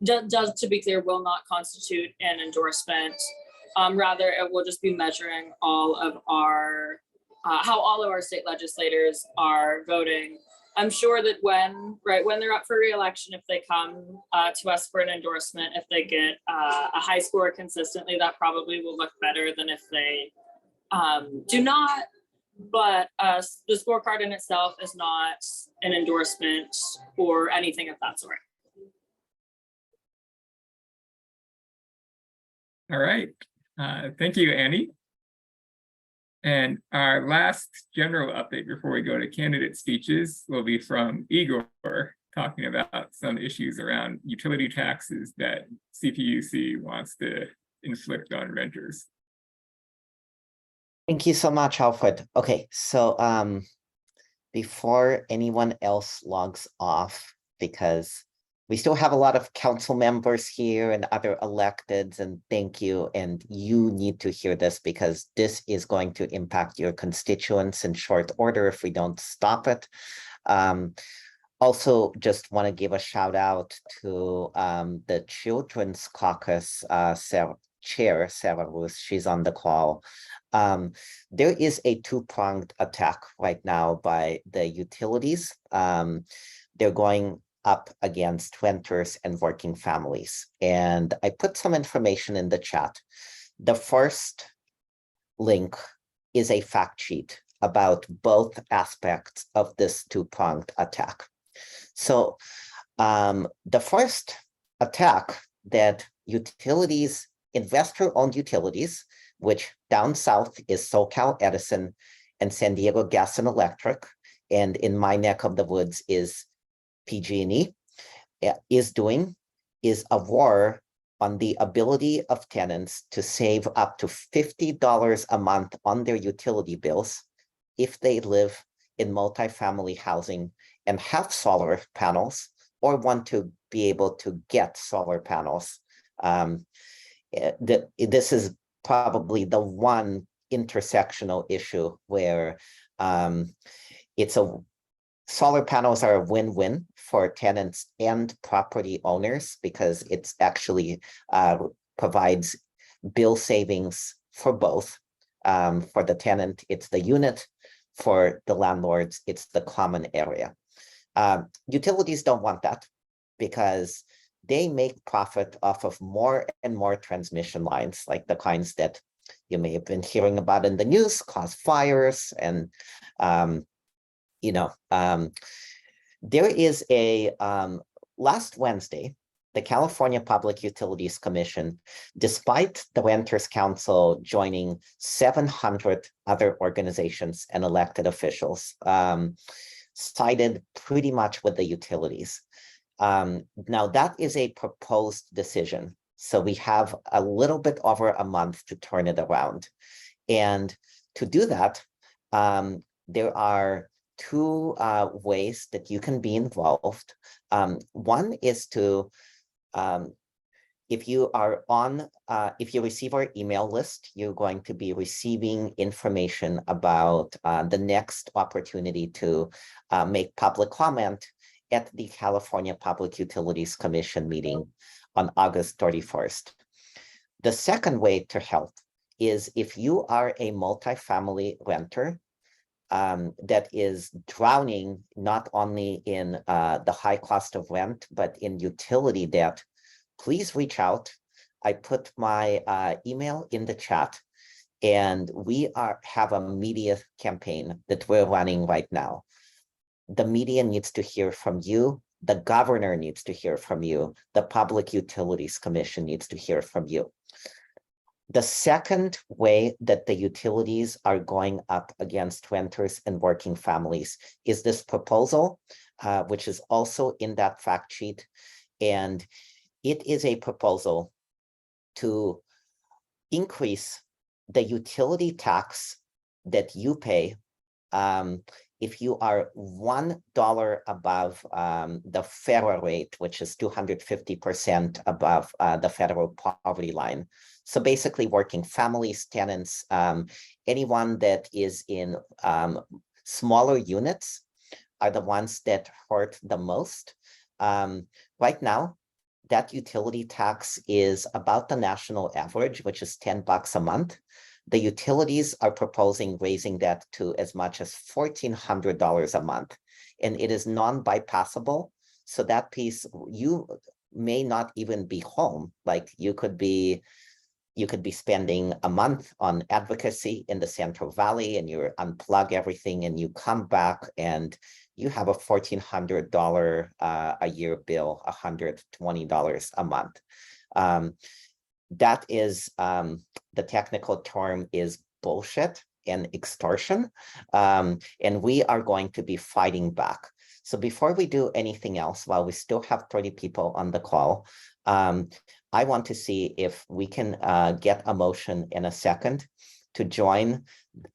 does, to be clear, will not constitute an endorsement. Rather, it will just be measuring all of our, how all of our state legislators are voting. I'm sure that when they're up for re-election, if they come to us for an endorsement, if they get a high score consistently, that probably will look better than if they do not. But the scorecard in itself is not an endorsement or anything of that sort. All right. Thank you, Annie. And our last general update before we go to candidate speeches will be from Igor, talking about some issues around utility taxes that CPUC wants to inflict on renters. Thank you so much, Alfred. Okay, so before anyone else logs off, because we still have a lot of council members here and other electeds, and thank you. And you need to hear this because this is going to impact your constituents in short order if we don't stop it. Also, just want to give a shout out to the Children's Caucus Chair, Sarah Ruth. She's on the call. There is a two-pronged attack right now by the utilities. They're going up against renters and working families. And I put some information in the chat. The first link is a fact sheet about both aspects of this two-pronged attack. So the first attack that utilities, investor-owned utilities, which down south is SoCal Edison and San Diego Gas and Electric, and in my neck of the woods is PG&E, is doing is a war on the ability of tenants to save up to $50 a month on their utility bills if they live in multifamily housing and have solar panels or want to be able to get solar panels. This is probably the one intersectional issue where solar panels are a win-win for tenants and property owners because it's actually provides bill savings for both. For the tenant, it's the unit. For the landlords, it's the common area. Utilities don't want that because they make profit off of more and more transmission lines, like the kinds that you may have been hearing about in the news, cause fires. And, there is a, last Wednesday, the California Public Utilities Commission, despite the Renters Council joining 700 other organizations and elected officials, sided pretty much with the utilities. Now that is a proposed decision. So we have a little bit over a month to turn it around. And to do that, there are two ways that you can be involved. One is to, if you are on, if you receive our email list, you're going to be receiving information about the next opportunity to make public comment at the California Public Utilities Commission meeting on August 31st. The second way to help is if you are a multifamily renter that is drowning not only in the high cost of rent, but in utility debt, please reach out. I put my email in the chat, and we have a media campaign that we're running right now. The media needs to hear from you. The governor needs to hear from you. The Public Utilities Commission needs to hear from you. The second way that the utilities are going up against renters and working families is this proposal, which is also in that fact sheet. And it is a proposal to increase the utility tax that you pay if you are $1 above the federal rate, which is 250% above the federal poverty line. So basically working families, tenants, anyone that is in smaller units are the ones that hurt the most. Right now, that utility tax is about the national average, which is $10 a month. The utilities are proposing raising that to as much as $1,400 a month, and it is non-bypassable. So that piece, you may not even be home. Like you could be spending a month on advocacy in the Central Valley, and you unplug everything and you come back and you have a $1,400 a year bill, $120 a month. That is, the technical term is bullshit and extortion. And we are going to be fighting back. So before we do anything else, while we still have 30 people on the call, I want to see if we can get a motion in a second to join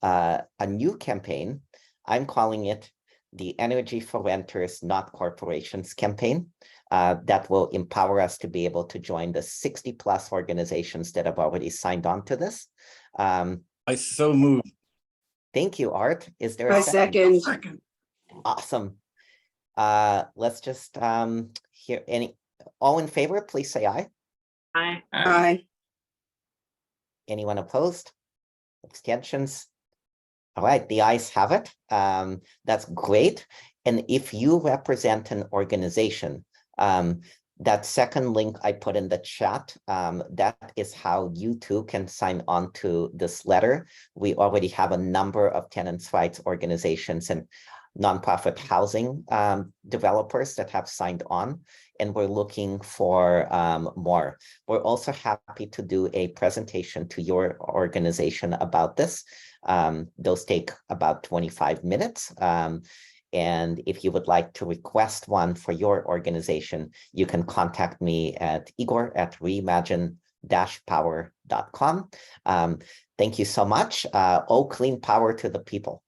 a new campaign. I'm calling it the Energy for Renters, Not Corporations campaign. That will empower us to be able to join the 60+ organizations that have already signed on to this. I so move. Thank you, Art. Is there I a second? second. Awesome. Let's just hear all in favor, please say aye. Aye. Aye. Anyone opposed? Abstentions? All right, the ayes have it. That's great. And if you represent an organization, that second link I put in the chat, that is how you too can sign on to this letter. We already have a number of tenants' rights organizations and nonprofit housing developers that have signed on, and we're looking for more. We're also happy to do a presentation to your organization about this. Those take about 25 minutes. And if you would like to request one for your organization, you can contact me at igor@reimagine-power.com. Thank you so much. Oh, clean power to the people.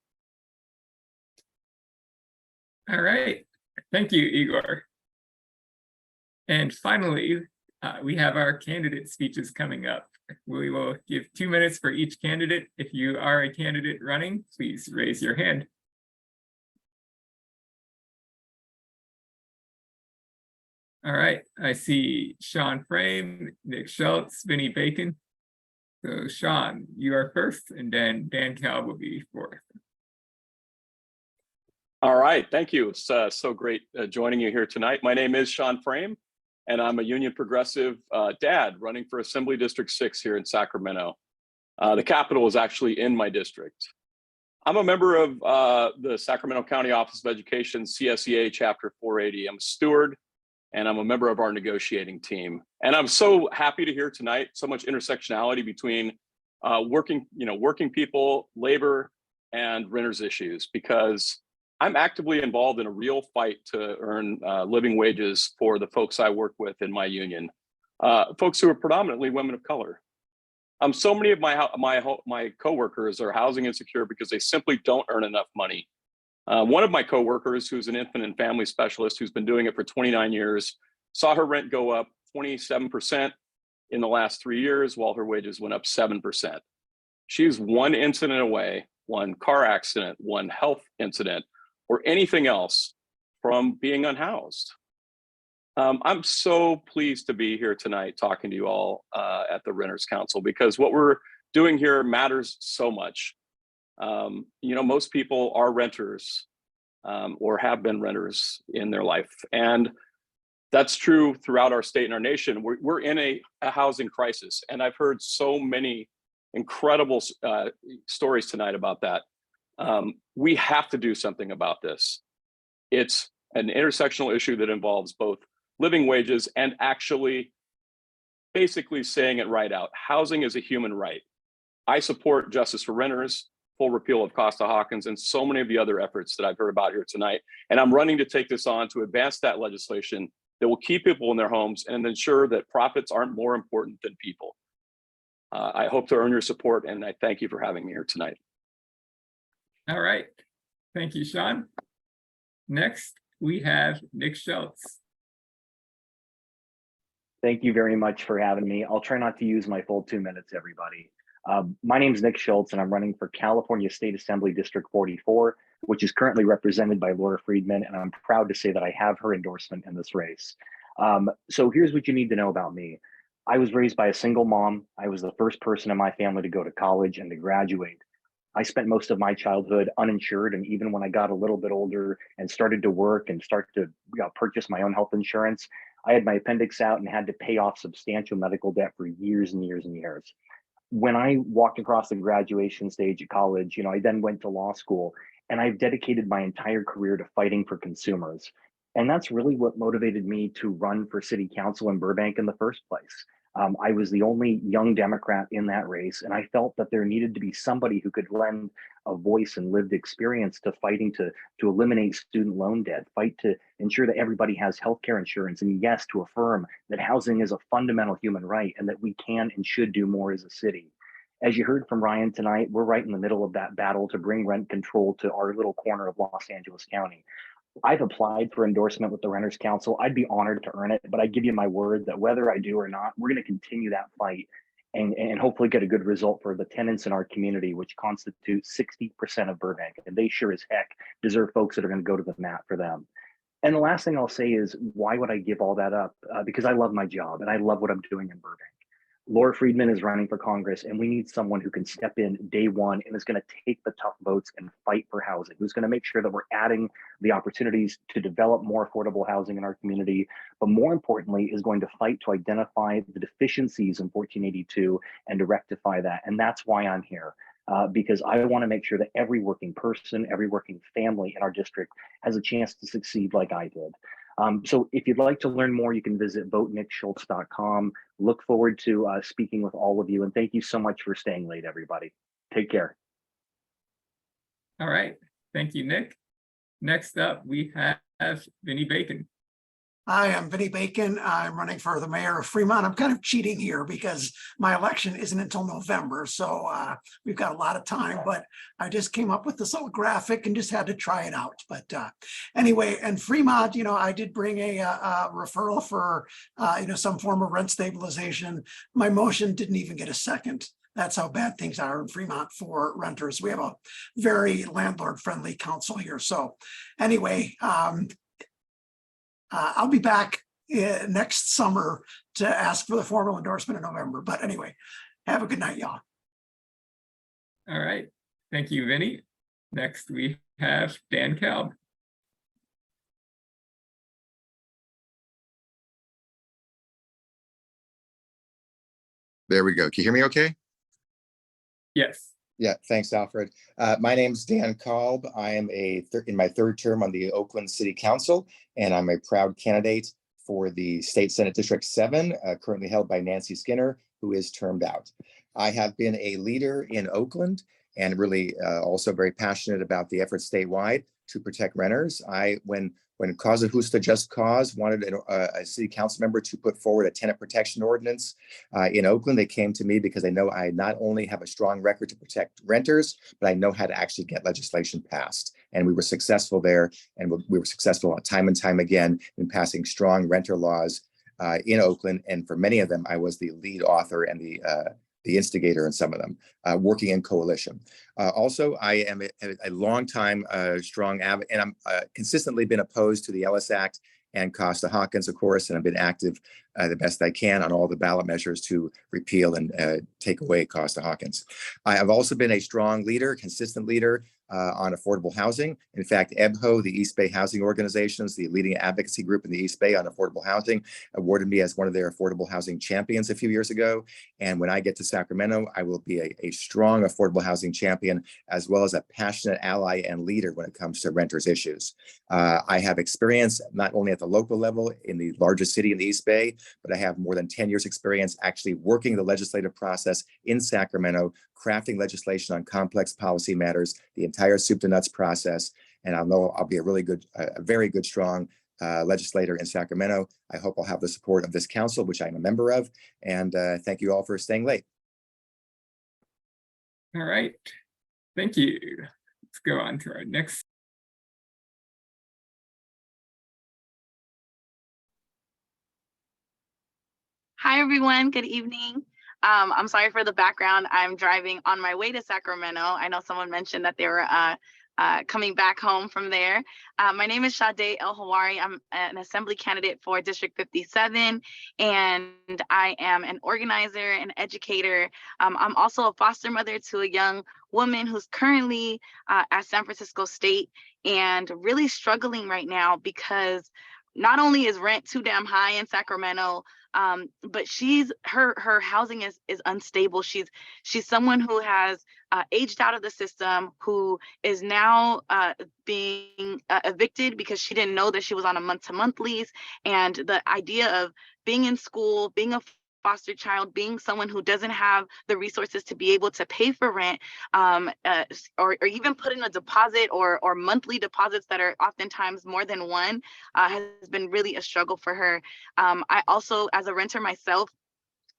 All right. Thank you, Igor. And finally, we have our candidate speeches coming up. We will give 2 minutes for each candidate. If you are a candidate running, please raise your hand. All right, I see Sean Frame, Nick Schildt, Vinnie Bacon. So Sean, you are first, and then Dan Kalb will be fourth. All right, thank you. It's so great joining you here tonight. My name is Sean Frame, and I'm a Union Progressive dad running for Assembly District 6 here in Sacramento. The Capitol is actually in my district. I'm a member of the Sacramento County Office of Education, CSEA Chapter 480. I'm a steward, and I'm a member of our negotiating team. And I'm so happy to hear tonight so much intersectionality between working people, labor, and renters issues, because I'm actively involved in a real fight to earn living wages for the folks I work with in my union, folks who are predominantly women of color. So many of my coworkers are housing insecure because they simply don't earn enough money. One of my coworkers, who's an infant and family specialist, who's been doing it for 29 years, saw her rent go up 27% in the last 3 years, while her wages went up 7%. She's one incident away, one car accident, one health incident, or anything else from being unhoused. I'm so pleased to be here tonight talking to you all at the Renters Council, because what we're doing here matters so much. Most people are renters or have been renters in their life. And that's true throughout our state and our nation. We're in a housing crisis. And I've heard so many incredible stories tonight about that. We have to do something about this. It's an intersectional issue that involves both living wages and actually basically saying it right out. Housing is a human right. I support justice for renters, full repeal of Costa-Hawkins, and so many of the other efforts that I've heard about here tonight. And I'm running to take this on to advance that legislation that will keep people in their homes and ensure that profits aren't more important than people. I hope to earn your support, and I thank you for having me here tonight. All right. Thank you, Sean. Next, we have Nick Schildt. Thank you very much for having me. I'll try not to use my full 2 minutes, everybody. My name is Nick Schildt, and I'm running for California State Assembly District 44, which is currently represented by Laura Friedman, and I'm proud to say that I have her endorsement in this race. So here's what you need to know about me. I was raised by a single mom. I was the first person in my family to go to college and to graduate. I spent most of my childhood uninsured, and even when I got a little bit older and started to work and start to purchase my own health insurance, I had my appendix out and had to pay off substantial medical debt for years and years and years. When I walked across the graduation stage at college, I then went to law school, and I've dedicated my entire career to fighting for consumers. And that's really what motivated me to run for city council in Burbank in the first place. I was the only young Democrat in that race, and I felt that there needed to be somebody who could lend a voice and lived experience to fighting to eliminate student loan debt, fight to ensure that everybody has healthcare insurance, and yes, to affirm that housing is a fundamental human right and that we can and should do more as a city. As you heard from Ryan tonight, we're right in the middle of that battle to bring rent control to our little corner of Los Angeles County. I've applied for endorsement with the Renters Council. I'd be honored to earn it, but I give you my word that whether I do or not, we're going to continue that fight and hopefully get a good result for the tenants in our community, which constitute 60% of Burbank. And they sure as heck deserve folks that are going to go to the mat for them. And the last thing I'll say is, why would I give all that up? Because I love my job and I love what I'm doing in Burbank. Laura Friedman is running for Congress, and we need someone who can step in day one and is going to take the tough votes and fight for housing, who's going to make sure that we're adding the opportunities to develop more affordable housing in our community, but more importantly is going to fight to identify the deficiencies in 1482 and to rectify that. And that's why I'm here, because I want to make sure that every working person, every working family in our district has a chance to succeed like I did. So if you'd like to learn more, you can visit votenickschildt.com. Look forward to speaking with all of you. And thank you so much for staying late, everybody. Take care. All right. Thank you, Nick. Next up, we have Vinnie Bacon. Hi, I'm Vinnie Bacon. I'm running for the mayor of Fremont. I'm kind of cheating here because my election isn't until November. So we've got a lot of time, but I just came up with this little graphic and just had to try it out. But anyway, in Fremont, I did bring a referral for, some form of rent stabilization. My motion didn't even get a second. That's how bad things are in Fremont for renters. We have a very landlord-friendly council here. So anyway, I'll be back next summer to ask for the formal endorsement in November. But anyway, have a good night, y'all. All right. Thank you, Vinnie. Next, we have Dan Kalb. There we go. Can you hear me okay? Yes. Yeah, thanks, Alfred. My name's Dan Kalb. I am in my third term on the Oakland City Council, and I'm a proud candidate for the State Senate District 7, currently held by Nancy Skinner, who is termed out. I have been a leader in Oakland and really also very passionate about the efforts statewide to protect renters. When Causa Justa Just Cause wanted a city council member to put forward a tenant protection ordinance in Oakland, they came to me because they know I not only have a strong record to protect renters, but I know how to actually get legislation passed. And we were successful there, and we were successful time and time again in passing strong renter laws in Oakland. And for many of them, I was the lead author and the instigator in some of them, working in coalition. Also, I am a longtime strong advocate, and I'm consistently been opposed to the Ellis Act and Costa-Hawkins, of course, and I've been active the best I can on all the ballot measures to repeal and take away Costa-Hawkins. I have also been a strong leader, consistent leader on affordable housing. In fact, EBHO, the East Bay Housing Organizations, the leading advocacy group in the East Bay on affordable housing, awarded me as one of their affordable housing champions a few years ago. And when I get to Sacramento, I will be a strong affordable housing champion, as well as a passionate ally and leader when it comes to renters issues. I have experience not only at the local level in the largest city in the East Bay, but I have more than 10 years experience actually working the legislative process in Sacramento, crafting legislation on complex policy matters, the entire soup to nuts process. And I know I'll be a very good, strong legislator in Sacramento. I hope I'll have the support of this council, which I'm a member of. And thank you all for staying late. All right. Thank you. Let's go on to our next. Hi, everyone. Good evening. I'm sorry for the background. I'm driving on my way to Sacramento. I know someone mentioned that they were coming back home from there. My name is Sade El Hawari. I'm an assembly candidate for District 57, and I am an organizer and educator. I'm also a foster mother to a young woman who's currently at San Francisco State and really struggling right now because not only is rent too damn high in Sacramento, but her housing is unstable. She's someone who has aged out of the system, who is now being evicted because she didn't know that she was on a month-to-month lease. And the idea of being in school, being a foster child, being someone who doesn't have the resources to be able to pay for rent, or even put in a deposit or monthly deposits that are oftentimes more than one, has been really a struggle for her. I also, as a renter myself,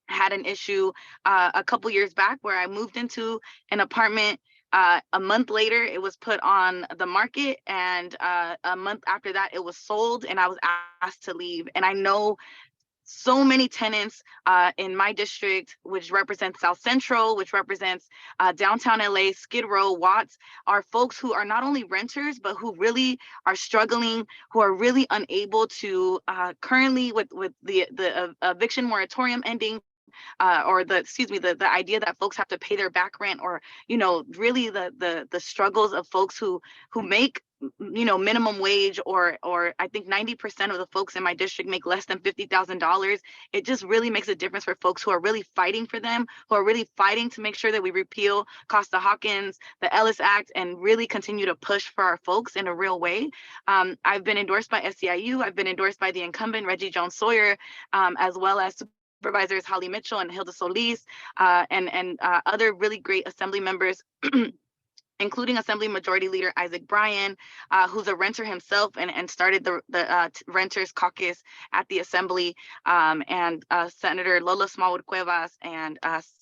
had an issue a couple years back where I moved into an apartment. A month later, it was put on the market, and a month after that, it was sold, and I was asked to leave. And I know so many tenants in my district, which represents South Central, which represents downtown LA, Skid Row, Watts, are folks who are not only renters, but who really are struggling, who are really unable to currently with the eviction moratorium ending, or the idea that folks have to pay their back rent, or really the struggles of folks who make minimum wage, or I think 90% of the folks in my district make less than $50,000. It just really makes a difference for folks who are really fighting for them, who are really fighting to make sure that we repeal Costa-Hawkins, the Ellis Act, and really continue to push for our folks in a real way. I've been endorsed by SEIU. I've been endorsed by the incumbent Reggie Jones Sawyer, as well as Supervisors Holly Mitchell and Hilda Solis, and other really great assembly members, including Assembly Majority Leader Isaac Bryan, who's a renter himself and started the Renters Caucus at the Assembly, and Senator Lola Smallwood Cuevas and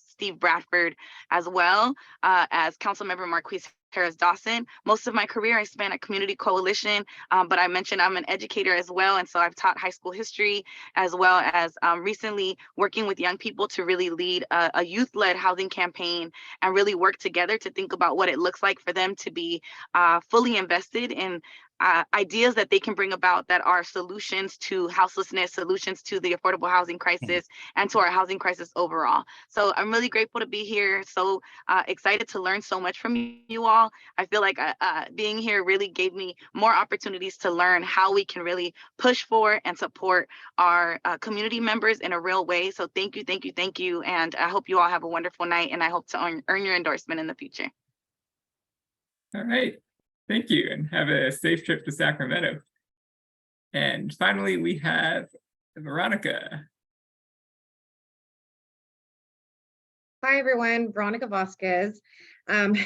Steve Bradford, as well as Councilmember Marquise Harris Dawson. Most of my career I spent at Community Coalition, but I mentioned I'm an educator as well, and so I've taught high school history, as well as recently working with young people to really lead a youth-led housing campaign and really work together to think about what it looks like for them to be fully invested in ideas that they can bring about that are solutions to houselessness, solutions to the affordable housing crisis, and to our housing crisis overall. So I'm really grateful to be here. So excited to learn so much from you all. all. I feel like being here really gave me more opportunities to learn how we can really push for and support our community members in a real way. So thank you, thank you, thank you. And I hope you all have a wonderful night, and I hope to earn your endorsement in the future. All right, thank you, and have a safe trip to Sacramento. And finally, we have Veronica. Hi, everyone. Veronica Vasquez.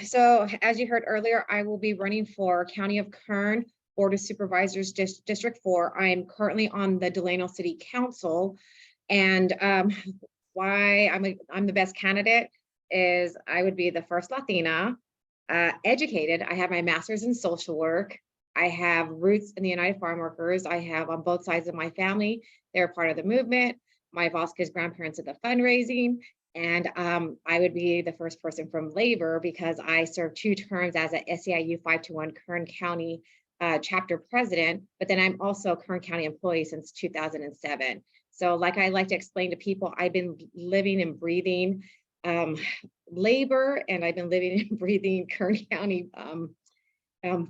So as you heard earlier, I will be running for County of Kern Board of Supervisors District 4. I am currently on the Delano City Council. And why I'm the best candidate is I would be the first Latina, educated. I have my master's in social work. I have roots in the United Farm Workers. I have on both sides of my family. They're part of the movement. My Vasquez grandparents did the fundraising. And I would be the first person from labor because I served 2 terms as a SEIU 521 Kern County chapter president, but then I'm also a Kern County employee since 2007. So like I like to explain to people, I've been living and breathing labor, and I've been living and breathing Kern County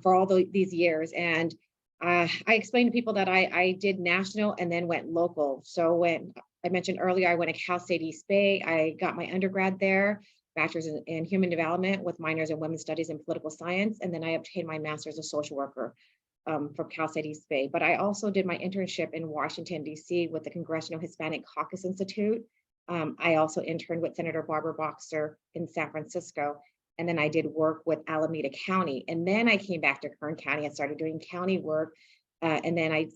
for all these years. And I explained to people that I did national and then went local. So when I mentioned earlier, I went to Cal State East Bay. I got my undergrad there, bachelor's in human development with minors in women's studies and political science. And then I obtained my master's as social worker from Cal State East Bay. But I also did my internship in Washington, DC with the Congressional Hispanic Caucus Institute. I also interned with Senator Barbara Boxer in San Francisco. And then I did work with Alameda County. And then I came back to Kern County and started doing county work. And then I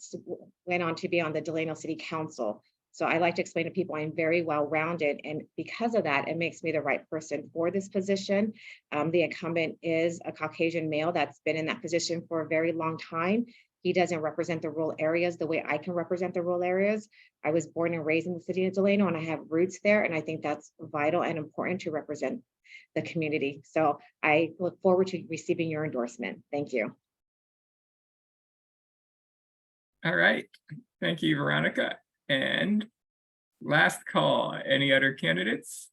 went on to be on the Delano City Council. So I like to explain to people I'm very well-rounded. And because of that, it makes me the right person for this position. The incumbent is a Caucasian male that's been in that position for a very long time. He doesn't represent the rural areas the way I can represent the rural areas. I was born and raised in the city of Delano, and I have roots there. And I think that's vital and important to represent the community. So I look forward to receiving your endorsement. Thank you. All right, thank you, Veronica. And last call, any other candidates?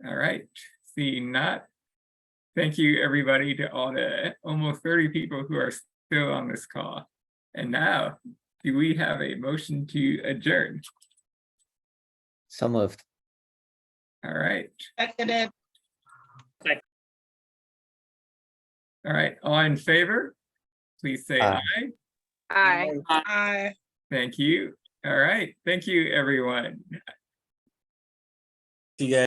All right, seeing not. Thank you, everybody, to all the almost 30 people who are still on this call. And now, do we have a motion to adjourn? So moved. All right. Seconded. All right, all in favor, please say aye. Aye. Aye. Thank you. All right, thank you, everyone. See you guys.